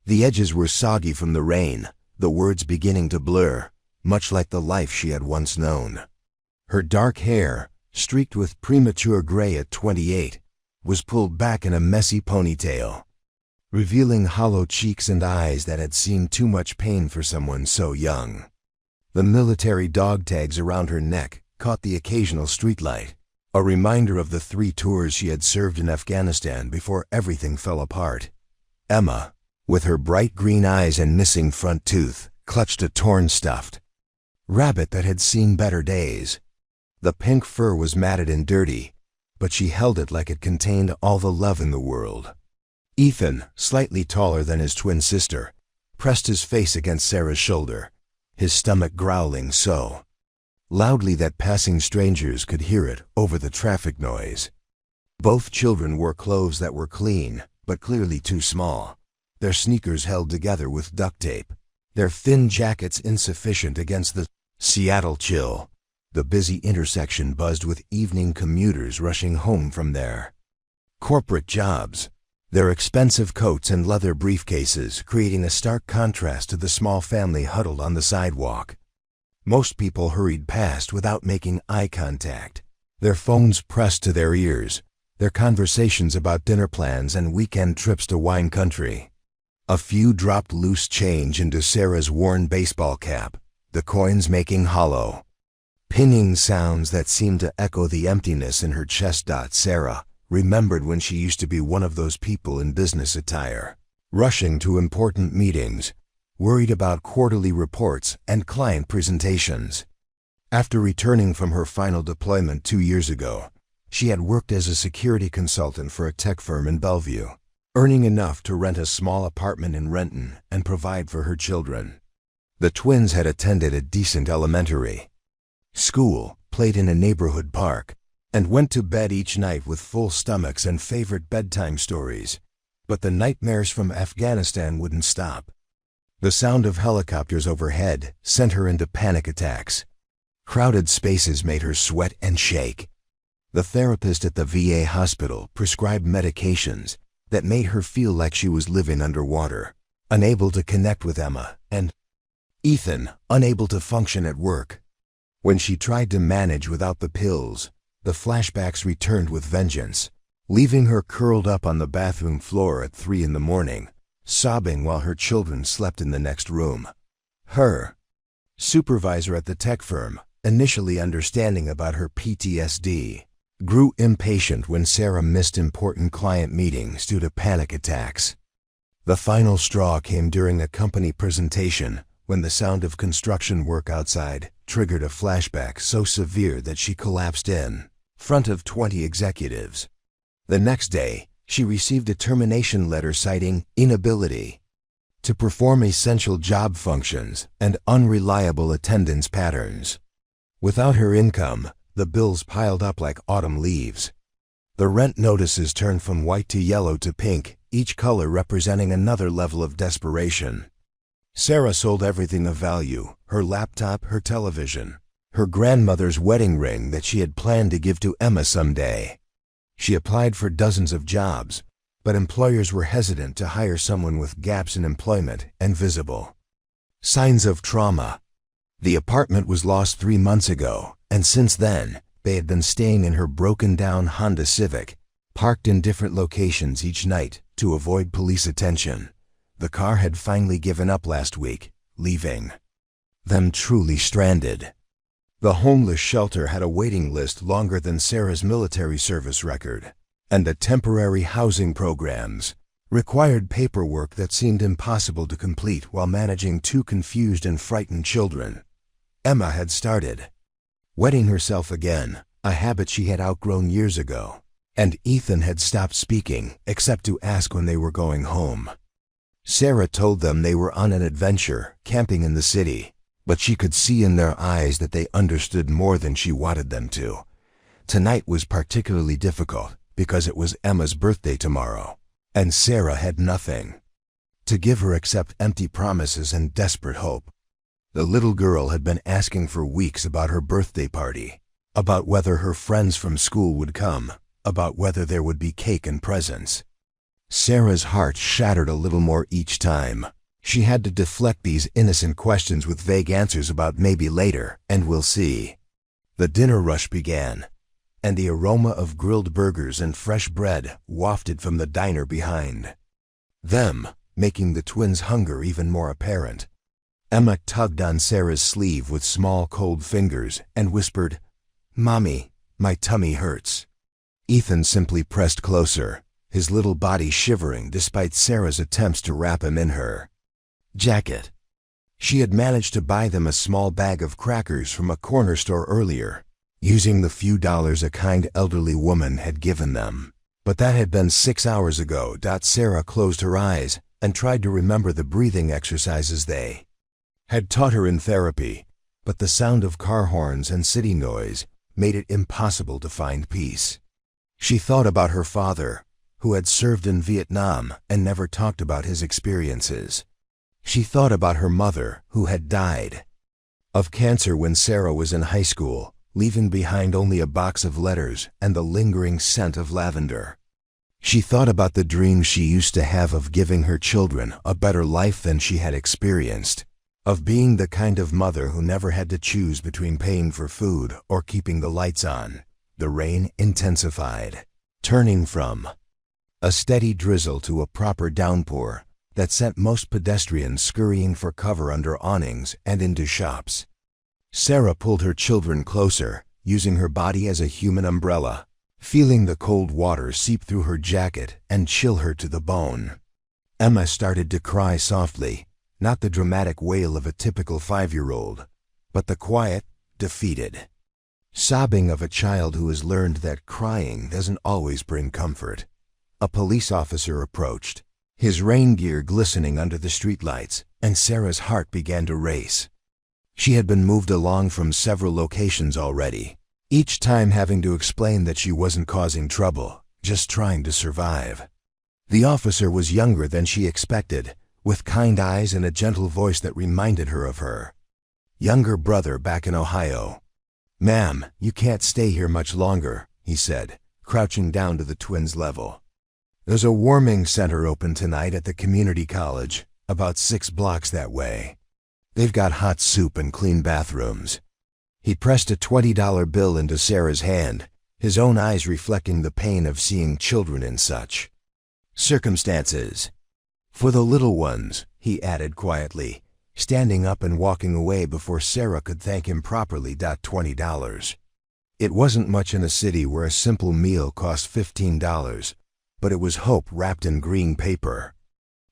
The edges were soggy from the rain, the words beginning to blur, much like the life she had once known. Her dark hair, streaked with premature gray at 28, was pulled back in a messy ponytail, revealing hollow cheeks and eyes that had seen too much pain for someone so young. The military dog tags around her neck caught the occasional streetlight, a reminder of the 3 tours she had served in Afghanistan before everything fell apart. Emma, with her bright green eyes and missing front tooth, clutched a torn stuffed rabbit that had seen better days. The pink fur was matted and dirty, but she held it like it contained all the love in the world. Ethan, slightly taller than his twin sister, pressed his face against Sarah's shoulder, his stomach growling so loudly that passing strangers could hear it over the traffic noise. Both children wore clothes that were clean, but clearly too small, their sneakers held together with duct tape, their thin jackets insufficient against the Seattle chill. The busy intersection buzzed with evening commuters rushing home from their corporate jobs, their expensive coats and leather briefcases creating a stark contrast to the small family huddled on the sidewalk. Most people hurried past without making eye contact, their phones pressed to their ears, their conversations about dinner plans and weekend trips to wine country. A few dropped loose change into Sarah's worn baseball cap, the coins making hollow, Pinging sounds that seemed to echo the emptiness in her chest. Sarah remembered when she used to be one of those people in business attire, rushing to important meetings, worried about quarterly reports and client presentations. After returning from her final deployment 2 years ago, she had worked as a security consultant for a tech firm in Bellevue, earning enough to rent a small apartment in Renton and provide for her children. The twins had attended a decent elementary school, played in a neighborhood park, and went to bed each night with full stomachs and favorite bedtime stories. But the nightmares from Afghanistan wouldn't stop. The sound of helicopters overhead sent her into panic attacks. Crowded spaces made her sweat and shake. The therapist at the VA hospital prescribed medications that made her feel like she was living underwater, unable to connect with Emma and Ethan, unable to function at work. When she tried to manage without the pills, the flashbacks returned with vengeance, leaving her curled up on the bathroom floor at 3 in the morning, sobbing while her children slept in the next room. Her supervisor at the tech firm, initially understanding about her PTSD, grew impatient when Sarah missed important client meetings due to panic attacks. The final straw came during a company presentation when the sound of construction work outside triggered a flashback so severe that she collapsed in front of 20 executives. The next day, she received a termination letter citing inability to perform essential job functions and unreliable attendance patterns. Without her income, the bills piled up like autumn leaves. The rent notices turned from white to yellow to pink, each color representing another level of desperation. Sarah sold everything of value: her laptop, her television, her grandmother's wedding ring that she had planned to give to Emma someday. She applied for dozens of jobs, but employers were hesitant to hire someone with gaps in employment and visible signs of trauma. The apartment was lost 3 months ago, and since then, they had been staying in her broken-down Honda Civic, parked in different locations each night to avoid police attention. The car had finally given up last week, leaving them truly stranded. The homeless shelter had a waiting list longer than Sarah's military service record, and the temporary housing programs required paperwork that seemed impossible to complete while managing 2 confused and frightened children. Emma had started wetting herself again, a habit she had outgrown years ago, and Ethan had stopped speaking except to ask when they were going home. Sarah told them they were on an adventure, camping in the city, but she could see in their eyes that they understood more than she wanted them to. Tonight was particularly difficult because it was Emma's birthday tomorrow, and Sarah had nothing to give her except empty promises and desperate hope. The little girl had been asking for weeks about her birthday party, about whether her friends from school would come, about whether there would be cake and presents. Sarah's heart shattered a little more each time. She had to deflect these innocent questions with vague answers about maybe later, and we'll see. The dinner rush began, and the aroma of grilled burgers and fresh bread wafted from the diner behind them, making the twins' hunger even more apparent. Emma tugged on Sarah's sleeve with small cold fingers and whispered, "Mommy, my tummy hurts." Ethan simply pressed closer, his little body shivering despite Sarah's attempts to wrap him in her jacket. She had managed to buy them a small bag of crackers from a corner store earlier, using the few dollars a kind elderly woman had given them. But that had been 6 hours ago. Sarah closed her eyes and tried to remember the breathing exercises they had taught her in therapy, but the sound of car horns and city noise made it impossible to find peace. She thought about her father, who had served in Vietnam and never talked about his experiences. She thought about her mother, who had died of cancer when Sarah was in high school, leaving behind only a box of letters and the lingering scent of lavender. She thought about the dreams she used to have of giving her children a better life than she had experienced, of being the kind of mother who never had to choose between paying for food or keeping the lights on. The rain intensified, turning from a steady drizzle to a proper downpour that sent most pedestrians scurrying for cover under awnings and into shops. Sarah pulled her children closer, using her body as a human umbrella, feeling the cold water seep through her jacket and chill her to the bone. Emma started to cry softly, not the dramatic wail of a typical 5-year-old, but the quiet, defeated sobbing of a child who has learned that crying doesn't always bring comfort. A police officer approached, his rain gear glistening under the streetlights, and Sarah's heart began to race. She had been moved along from several locations already, each time having to explain that she wasn't causing trouble, just trying to survive. The officer was younger than she expected, with kind eyes and a gentle voice that reminded her of her younger brother back in Ohio. "Ma'am, you can't stay here much longer," he said, crouching down to the twins' level. "There's a warming center open tonight at the community college, about 6 blocks that way. They've got hot soup and clean bathrooms." He pressed a $20 bill into Sarah's hand, his own eyes reflecting the pain of seeing children in such circumstances. "For the little ones," he added quietly, standing up and walking away before Sarah could thank him properly. $20. It wasn't much in a city where a simple meal cost $15, but it was hope wrapped in green paper.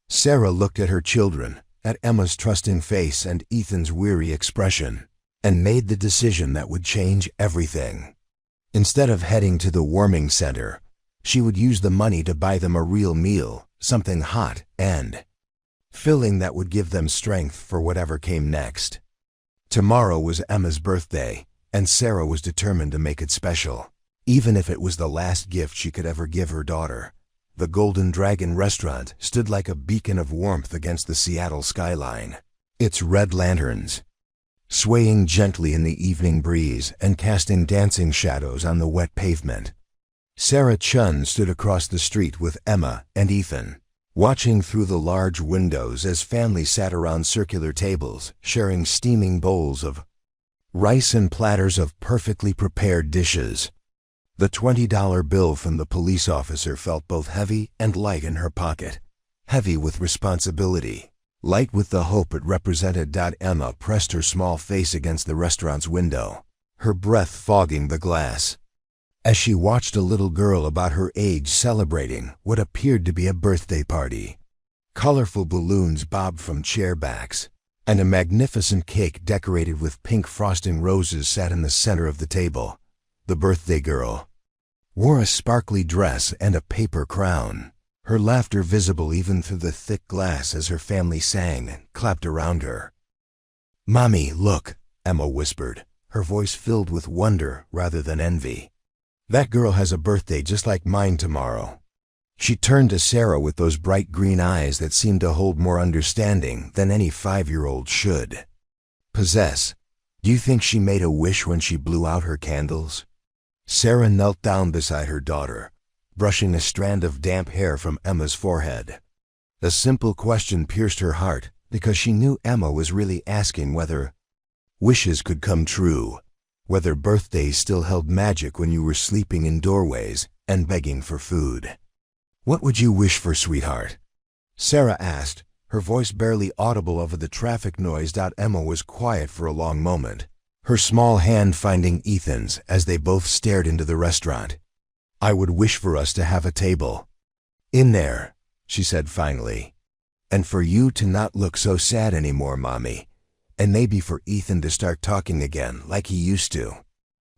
Sarah looked at her children, at Emma's trusting face and Ethan's weary expression, and made the decision that would change everything. Instead of heading to the warming center, she would use the money to buy them a real meal, something hot and filling that would give them strength for whatever came next. Tomorrow was Emma's birthday, and Sarah was determined to make it special, even if it was the last gift she could ever give her daughter. The Golden Dragon restaurant stood like a beacon of warmth against the Seattle skyline, its red lanterns swaying gently in the evening breeze and casting dancing shadows on the wet pavement. Sarah Chun stood across the street with Emma and Ethan, watching through the large windows as families sat around circular tables, sharing steaming bowls of rice and platters of perfectly prepared dishes. The $20 bill from the police officer felt both heavy and light in her pocket, heavy with responsibility, light with the hope it represented. Emma pressed her small face against the restaurant's window, her breath fogging the glass, as she watched a little girl about her age celebrating what appeared to be a birthday party. Colorful balloons bobbed from chair backs, and a magnificent cake decorated with pink frosting roses sat in the center of the table. The birthday girl wore a sparkly dress and a paper crown, her laughter visible even through the thick glass as her family sang and clapped around her. "Mommy, look," Emma whispered, her voice filled with wonder rather than envy. "That girl has a birthday just like mine tomorrow." She turned to Sarah with those bright green eyes that seemed to hold more understanding than any 5-year-old should possess. "Do you think she made a wish when she blew out her candles?" Sarah knelt down beside her daughter, brushing a strand of damp hair from Emma's forehead. The simple question pierced her heart because she knew Emma was really asking whether wishes could come true, whether birthdays still held magic when you were sleeping in doorways and begging for food. "What would you wish for, sweetheart?" Sarah asked, her voice barely audible over the traffic noise. Emma was quiet for a long moment, her small hand finding Ethan's as they both stared into the restaurant. "I would wish for us to have a table in there," she said finally. "And for you to not look so sad anymore, Mommy. And maybe for Ethan to start talking again like he used to."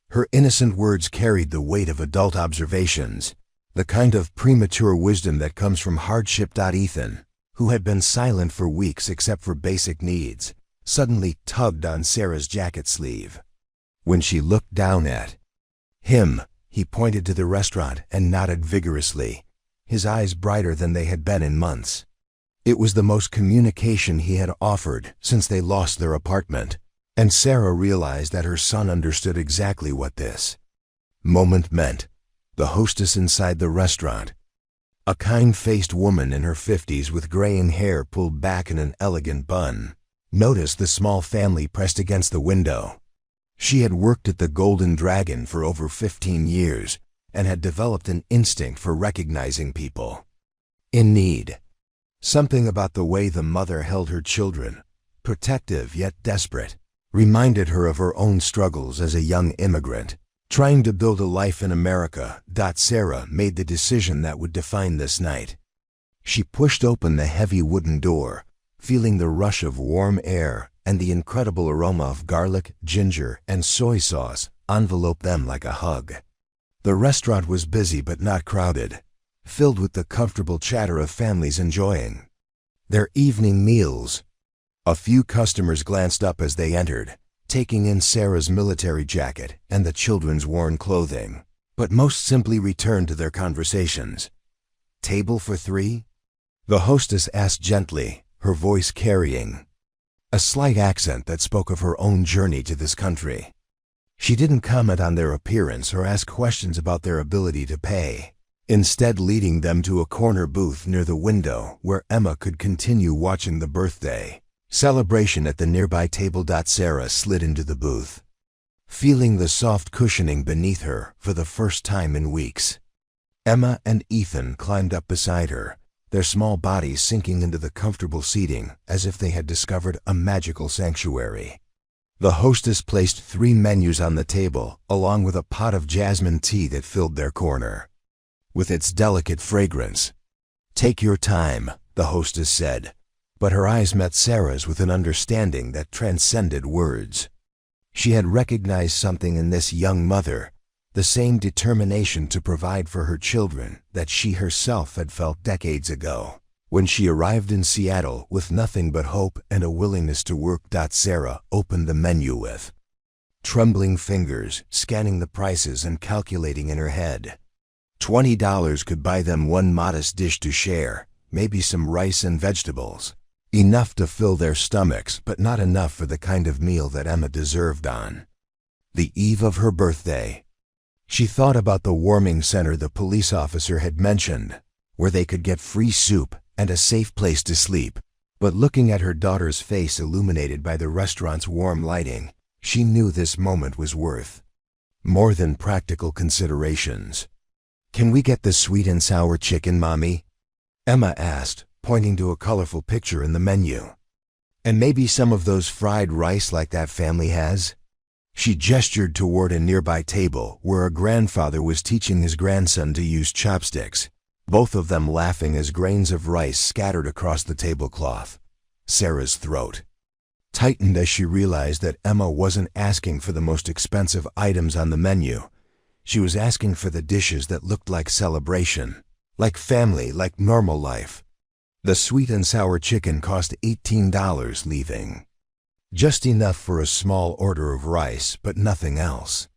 Her innocent words carried the weight of adult observations, the kind of premature wisdom that comes from hardship. Ethan, who had been silent for weeks except for basic needs, suddenly tugged on Sarah's jacket sleeve. When she looked down at him, he pointed to the restaurant and nodded vigorously, his eyes brighter than they had been in months. It was the most communication he had offered since they lost their apartment, and Sarah realized that her son understood exactly what this moment meant. The hostess inside the restaurant, a kind-faced woman in her 50s with graying hair pulled back in an elegant bun, noticed the small family pressed against the window. She had worked at the Golden Dragon for over 15 years and had developed an instinct for recognizing people in need. Something about the way the mother held her children, protective yet desperate, reminded her of her own struggles as a young immigrant, trying to build a life in America. Sarah made the decision that would define this night. She pushed open the heavy wooden door, feeling the rush of warm air and the incredible aroma of garlic, ginger, and soy sauce enveloped them like a hug. The restaurant was busy but not crowded, filled with the comfortable chatter of families enjoying their evening meals. A few customers glanced up as they entered, taking in Sarah's military jacket and the children's worn clothing, but most simply returned to their conversations. "Table for 3?" the hostess asked gently, her voice carrying a slight accent that spoke of her own journey to this country. She didn't comment on their appearance or ask questions about their ability to pay, instead leading them to a corner booth near the window where Emma could continue watching the birthday celebration at the nearby table. Sarah slid into the booth, feeling the soft cushioning beneath her for the first time in weeks. Emma and Ethan climbed up beside her, their small bodies sinking into the comfortable seating as if they had discovered a magical sanctuary. The hostess placed 3 menus on the table, along with a pot of jasmine tea that filled their corner with its delicate fragrance. "Take your time," the hostess said, but her eyes met Sarah's with an understanding that transcended words. She had recognized something in this young mother, the same determination to provide for her children that she herself had felt decades ago when she arrived in Seattle with nothing but hope and a willingness to work. Sarah opened the menu with trembling fingers, scanning the prices and calculating in her head. $20 could buy them one modest dish to share, maybe some rice and vegetables. Enough to fill their stomachs, but not enough for the kind of meal that Emma deserved on the eve of her birthday. She thought about the warming center the police officer had mentioned, where they could get free soup and a safe place to sleep. But looking at her daughter's face illuminated by the restaurant's warm lighting, she knew this moment was worth more than practical considerations. "Can we get the sweet and sour chicken, Mommy?" Emma asked, pointing to a colorful picture in the menu. "And maybe some of those fried rice like that family has?" She gestured toward a nearby table where a grandfather was teaching his grandson to use chopsticks, both of them laughing as grains of rice scattered across the tablecloth. Sarah's throat tightened as she realized that Emma wasn't asking for the most expensive items on the menu. She was asking for the dishes that looked like celebration, like family, like normal life. The sweet and sour chicken cost $18, leaving just enough for a small order of rice, but nothing else.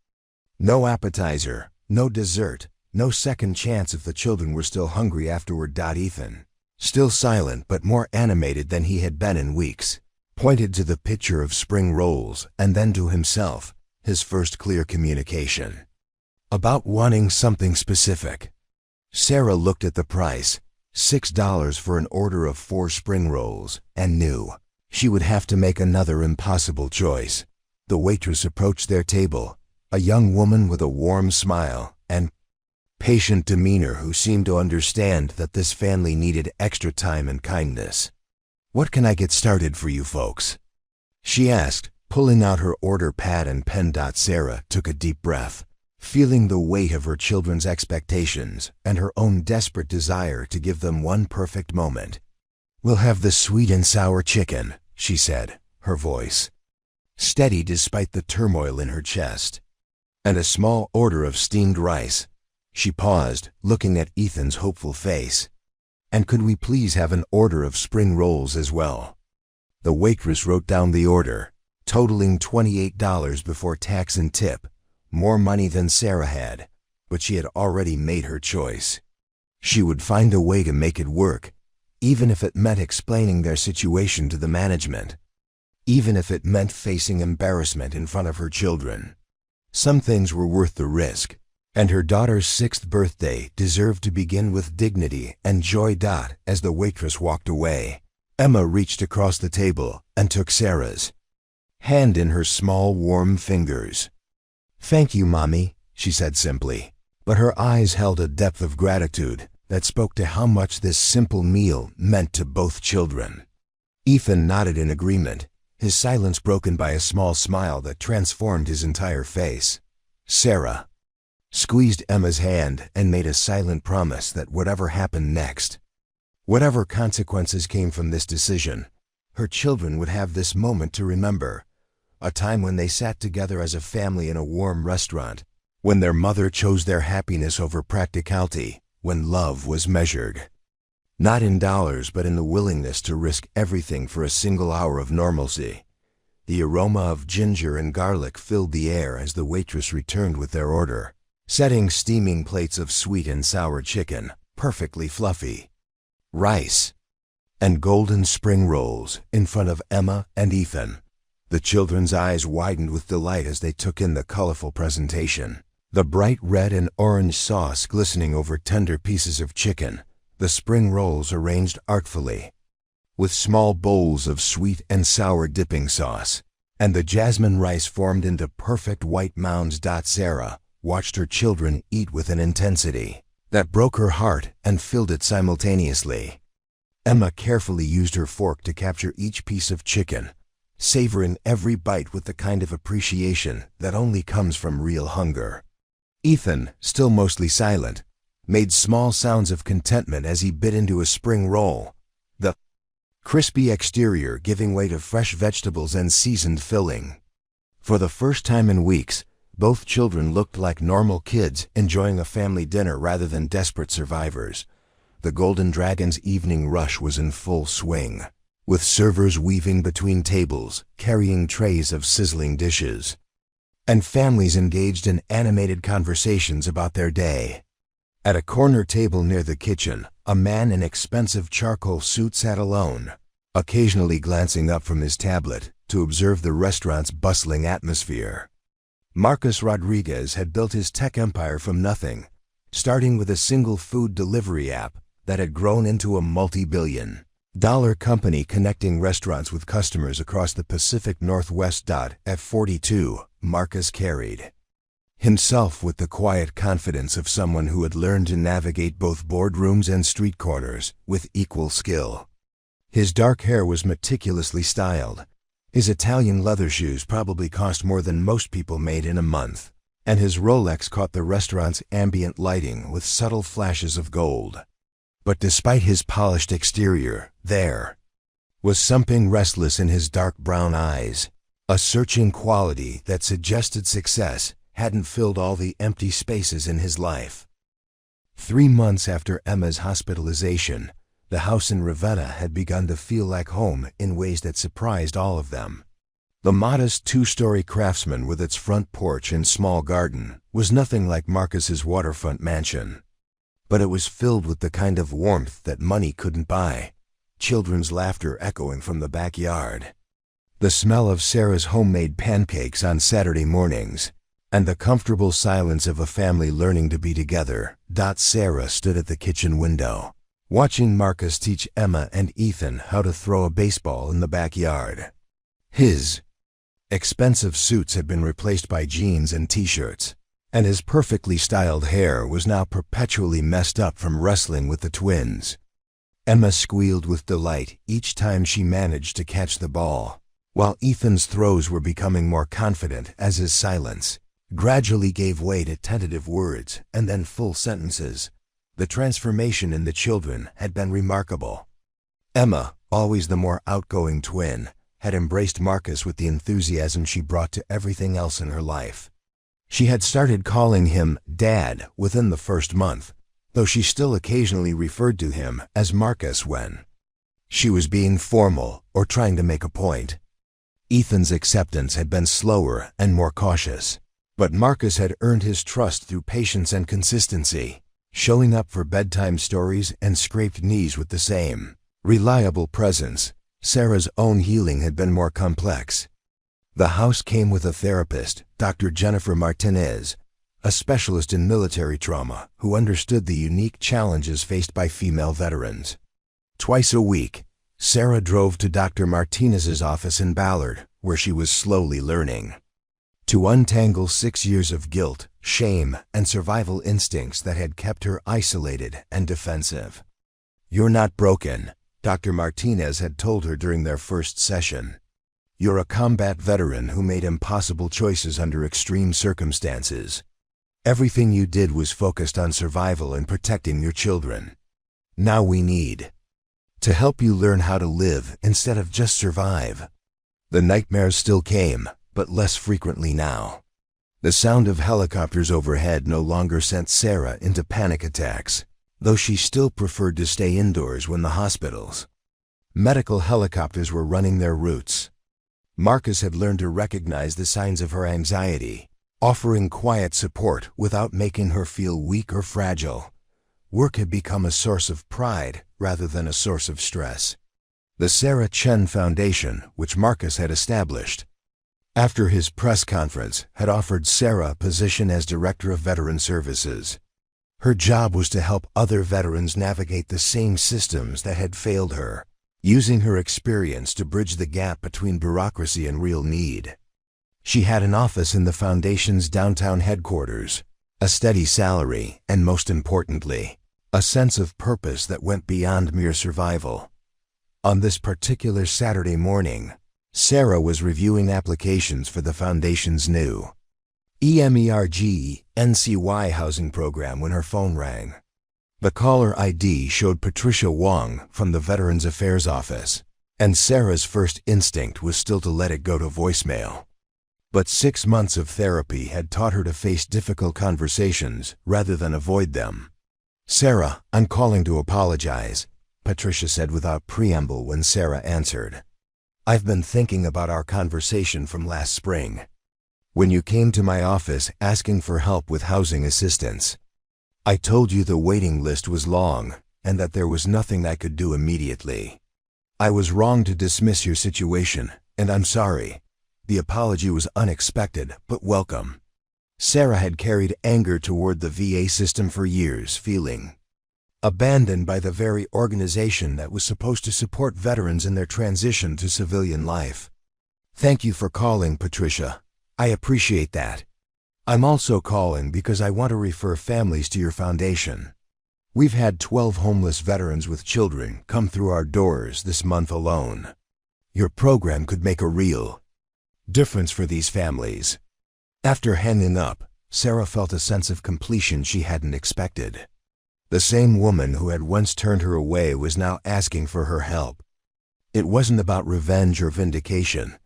No appetizer, no dessert, no second chance if the children were still hungry afterward. Ethan, still silent but more animated than he had been in weeks, pointed to the picture of spring rolls and then to himself, his first clear communication about wanting something specific. Sarah looked at the price, $6 for an order of 4 spring rolls, and knew she would have to make another impossible choice. The waitress approached their table, a young woman with a warm smile and patient demeanor who seemed to understand that this family needed extra time and kindness. "What can I get started for you folks?" she asked, pulling out her order pad and pen. Sarah took a deep breath, feeling the weight of her children's expectations and her own desperate desire to give them one perfect moment. "We'll have the sweet and sour chicken," she said, her voice steady despite the turmoil in her chest. "And a small order of steamed rice." She paused, looking at Ethan's hopeful face. "And could we please have an order of spring rolls as well?" The waitress wrote down the order, totaling $28 before tax and tip, more money than Sarah had, but she had already made her choice. She would find a way to make it work, even if it meant explaining their situation to the management, even if it meant facing embarrassment in front of her children. Some things were worth the risk, and her daughter's 6th birthday deserved to begin with dignity and joy. As the waitress walked away, Emma reached across the table and took Sarah's hand in her small, warm fingers. "Thank you, Mommy," she said simply, but her eyes held a depth of gratitude that spoke to how much this simple meal meant to both children. Ethan nodded in agreement, his silence broken by a small smile that transformed his entire face. Sarah squeezed Emma's hand and made a silent promise that whatever happened next, whatever consequences came from this decision, her children would have this moment to remember, a time when they sat together as a family in a warm restaurant, when their mother chose their happiness over practicality, when love was measured not in dollars but in the willingness to risk everything for a single hour of normalcy. The aroma of ginger and garlic filled the air as the waitress returned with their order, setting steaming plates of sweet and sour chicken, perfectly fluffy, rice, and golden spring rolls in front of Emma and Ethan. The children's eyes widened with delight as they took in the colorful presentation. The bright red and orange sauce glistening over tender pieces of chicken, the spring rolls arranged artfully, with small bowls of sweet and sour dipping sauce, and the jasmine rice formed into perfect white mounds. Sarah watched her children eat with an intensity that broke her heart and filled it simultaneously. Emma carefully used her fork to capture each piece of chicken, savoring every bite with the kind of appreciation that only comes from real hunger. Ethan, still mostly silent, made small sounds of contentment as he bit into a spring roll, the crispy exterior giving way to fresh vegetables and seasoned filling. For the first time in weeks, both children looked like normal kids enjoying a family dinner rather than desperate survivors. The Golden Dragon's evening rush was in full swing, with servers weaving between tables, carrying trays of sizzling dishes, and families engaged in animated conversations about their day. At a corner table near the kitchen, a man in expensive charcoal suit sat alone, occasionally glancing up from his tablet to observe the restaurant's bustling atmosphere. Marcus Rodriguez had built his tech empire from nothing, starting with a single food delivery app that had grown into a multi-billion-dollar company connecting restaurants with customers across the Pacific Northwest. At 42, Marcus carried himself with the quiet confidence of someone who had learned to navigate both boardrooms and street corners with equal skill. His dark hair was meticulously styled. His Italian leather shoes probably cost more than most people made in a month, and his Rolex caught the restaurant's ambient lighting with subtle flashes of gold. But despite his polished exterior, there was something restless in his dark brown eyes, a searching quality that suggested success hadn't filled all the empty spaces in his life. 3 months after Emma's hospitalization, the house in Ravenna had begun to feel like home in ways that surprised all of them. The modest 2-story craftsman with its front porch and small garden was nothing like Marcus's waterfront mansion, but it was filled with the kind of warmth that money couldn't buy, children's laughter echoing from the backyard, the smell of Sarah's homemade pancakes on Saturday mornings, and the comfortable silence of a family learning to be together. Sarah stood at the kitchen window, watching Marcus teach Emma and Ethan how to throw a baseball in the backyard. His expensive suits had been replaced by jeans and t-shirts, and his perfectly styled hair was now perpetually messed up from wrestling with the twins. Emma squealed with delight each time she managed to catch the ball, while Ethan's throws were becoming more confident as his silence gradually gave way to tentative words and then full sentences. The transformation in the children had been remarkable. Emma, always the more outgoing twin, had embraced Marcus with the enthusiasm she brought to everything else in her life. She had started calling him Dad within the first month, though she still occasionally referred to him as Marcus when she was being formal or trying to make a point. Ethan's acceptance had been slower and more cautious, but Marcus had earned his trust through patience and consistency, showing up for bedtime stories and scraped knees with the same reliable presence. Sarah's own healing had been more complex. The house came with a therapist, Dr. Jennifer Martinez, a specialist in military trauma who understood the unique challenges faced by female veterans. Twice a week, Sarah drove to Dr. Martinez's office in Ballard, where she was slowly learning to untangle 6 years of guilt, shame, and survival instincts that had kept her isolated and defensive. "You're not broken," Dr. Martinez had told her during their first session. You're a combat veteran who made impossible choices under extreme circumstances. Everything you did was focused on survival and protecting your children. Now we need to help you learn how to live instead of just survive." The nightmares still came, but less frequently now. The sound of helicopters overhead no longer sent Sarah into panic attacks, though she still preferred to stay indoors when the hospitals. Medical helicopters were running their routes. Marcus had learned to recognize the signs of her anxiety, offering quiet support without making her feel weak or fragile. Work had become a source of pride rather than a source of stress. The Sarah Chen Foundation, which Marcus had established, after his press conference, had offered Sarah a position as Director of Veteran Services. Her job was to help other veterans navigate the same systems that had failed her, using her experience to bridge the gap between bureaucracy and real need. She had an office in the Foundation's downtown headquarters, a steady salary, and most importantly, a sense of purpose that went beyond mere survival. On this particular Saturday morning, Sarah was reviewing applications for the Foundation's new EMERG-NCY housing program when her phone rang. The caller ID showed Patricia Wong from the Veterans Affairs Office, and Sarah's first instinct was still to let it go to voicemail. But 6 months of therapy had taught her to face difficult conversations rather than avoid them. "Sarah, I'm calling to apologize," Patricia said without preamble when Sarah answered. "I've been thinking about our conversation from last spring, when you came to my office asking for help with housing assistance. I told you the waiting list was long and that there was nothing I could do immediately. I was wrong to dismiss your situation, and I'm sorry. The apology was unexpected, but welcome." Sarah had carried anger toward the VA system for years, feeling abandoned by the very organization that was supposed to support veterans in their transition to civilian life. "Thank you for calling, Patricia. I appreciate that. I'm also calling because I want to refer families to your foundation. We've had 12 homeless veterans with children come through our doors this month alone. Your program could make a real difference for these families." After hanging up, Sarah felt a sense of completion she hadn't expected. The same woman who had once turned her away was now asking for her help. It wasn't about revenge or vindication.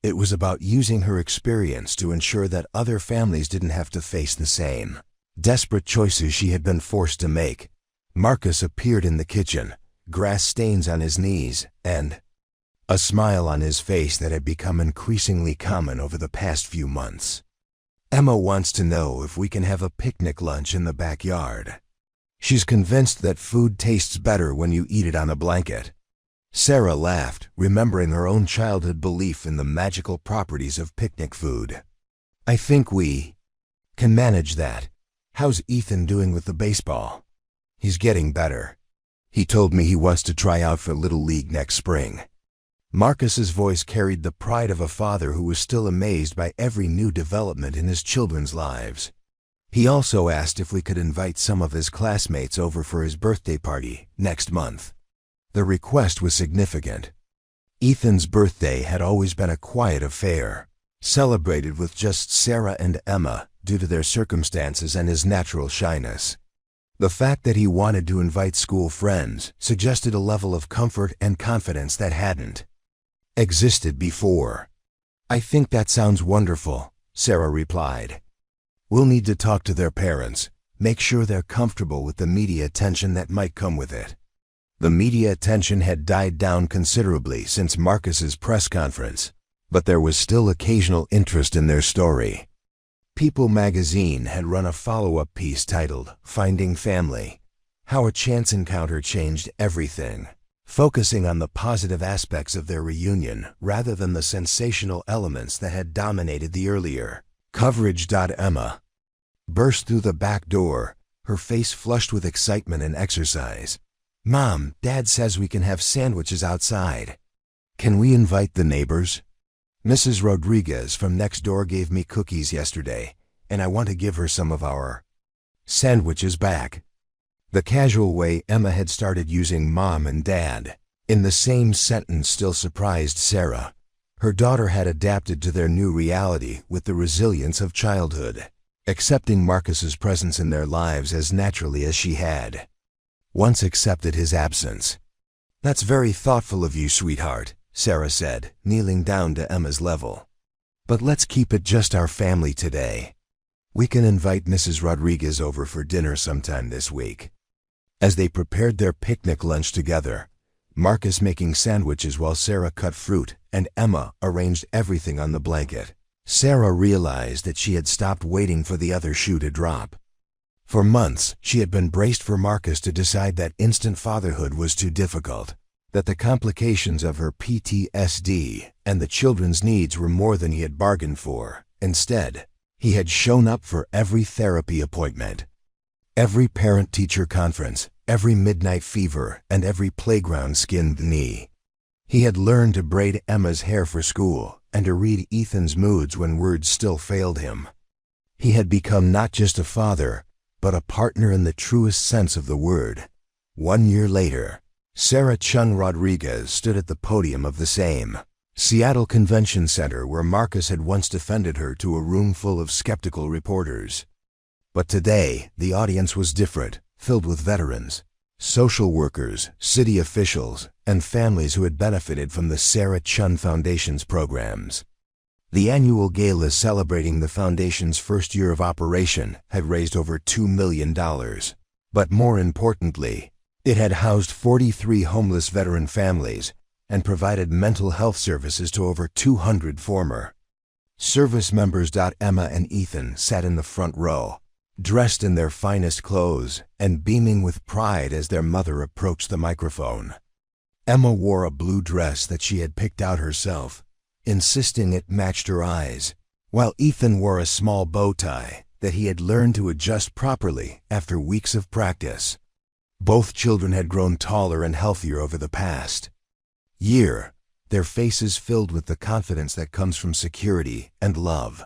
It was about using her experience to ensure that other families didn't have to face the same desperate choices she had been forced to make. Marcus appeared in the kitchen, grass stains on his knees, and a smile on his face that had become increasingly common over the past few months. "Emma wants to know if we can have a picnic lunch in the backyard. She's convinced that food tastes better when you eat it on a blanket." Sarah laughed, remembering her own childhood belief in the magical properties of picnic food. "I think we can manage that. How's Ethan doing with the baseball?" "He's getting better. He told me he wants to try out for Little League next spring." Marcus's voice carried the pride of a father who was still amazed by every new development in his children's lives. He also asked if we could invite some of his classmates over for his birthday party next month. The request was significant. Ethan's birthday had always been a quiet affair, celebrated with just Sarah and Emma due to their circumstances and his natural shyness. The fact that he wanted to invite school friends suggested a level of comfort and confidence that hadn't existed before. "I think that sounds wonderful," Sarah replied. "We'll need to talk to their parents, make sure they're comfortable with the media attention that might come with it." The media attention had died down considerably since Marcus's press conference, but there was still occasional interest in their story. People magazine had run a follow-up piece titled "Finding Family: How a Chance Encounter Changed Everything," focusing on the positive aspects of their reunion rather than the sensational elements that had dominated the earlier coverage. Emma burst through the back door, her face flushed with excitement and exercise. "Mom, Dad says we can have sandwiches outside. Can we invite the neighbors? Mrs. Rodriguez from next door gave me cookies yesterday, and I want to give her some of our sandwiches back." The casual way Emma had started using Mom and Dad in the same sentence still surprised Sarah. Her daughter had adapted to their new reality with the resilience of childhood, accepting Marcus's presence in their lives as naturally as she had once accepted his absence. "That's very thoughtful of you, sweetheart," Sarah said, kneeling down to Emma's level. "But let's keep it just our family today. We can invite Mrs. Rodriguez over for dinner sometime this week." As they prepared their picnic lunch together, Marcus making sandwiches while Sarah cut fruit and Emma arranged everything on the blanket, Sarah realized that she had stopped waiting for the other shoe to drop. For months, she had been braced for Marcus to decide that instant fatherhood was too difficult, that the complications of her PTSD and the children's needs were more than he had bargained for. Instead, he had shown up for every therapy appointment, every parent-teacher conference, every midnight fever, and every playground skinned knee. He had learned to braid Emma's hair for school and to read Ethan's moods when words still failed him. He had become not just a father, but a partner in the truest sense of the word. 1 year later, Sarah Chung Rodriguez stood at the podium of the same Seattle Convention Center where Marcus had once defended her to a room full of skeptical reporters. But today, the audience was different, filled with veterans, social workers, city officials, and families who had benefited from the Sarah Chun Foundation's programs. The annual gala celebrating the foundation's first year of operation had raised over $2 million. But more importantly, it had housed 43 homeless veteran families and provided mental health services to over 200 former service members. Emma and Ethan sat in the front row, dressed in their finest clothes and beaming with pride as their mother approached the microphone. Emma wore a blue dress that she had picked out herself, insisting it matched her eyes, while Ethan wore a small bow tie that he had learned to adjust properly after weeks of practice. Both children had grown taller and healthier over the past year, their faces filled with the confidence that comes from security and love.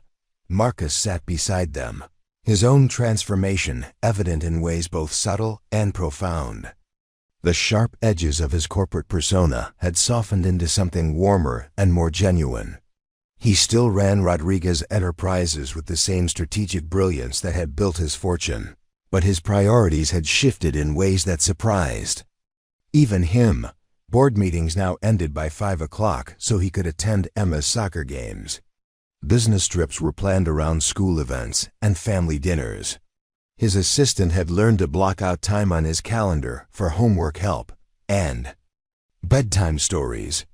Marcus sat beside them, his own transformation evident in ways both subtle and profound. The sharp edges of his corporate persona had softened into something warmer and more genuine. He still ran Rodriguez Enterprises with the same strategic brilliance that had built his fortune, but his priorities had shifted in ways that surprised even him. Board meetings now ended by 5 o'clock so he could attend Emma's soccer games. Business trips were planned around school events and family dinners. His assistant had learned to block out time on his calendar for homework help and bedtime stories.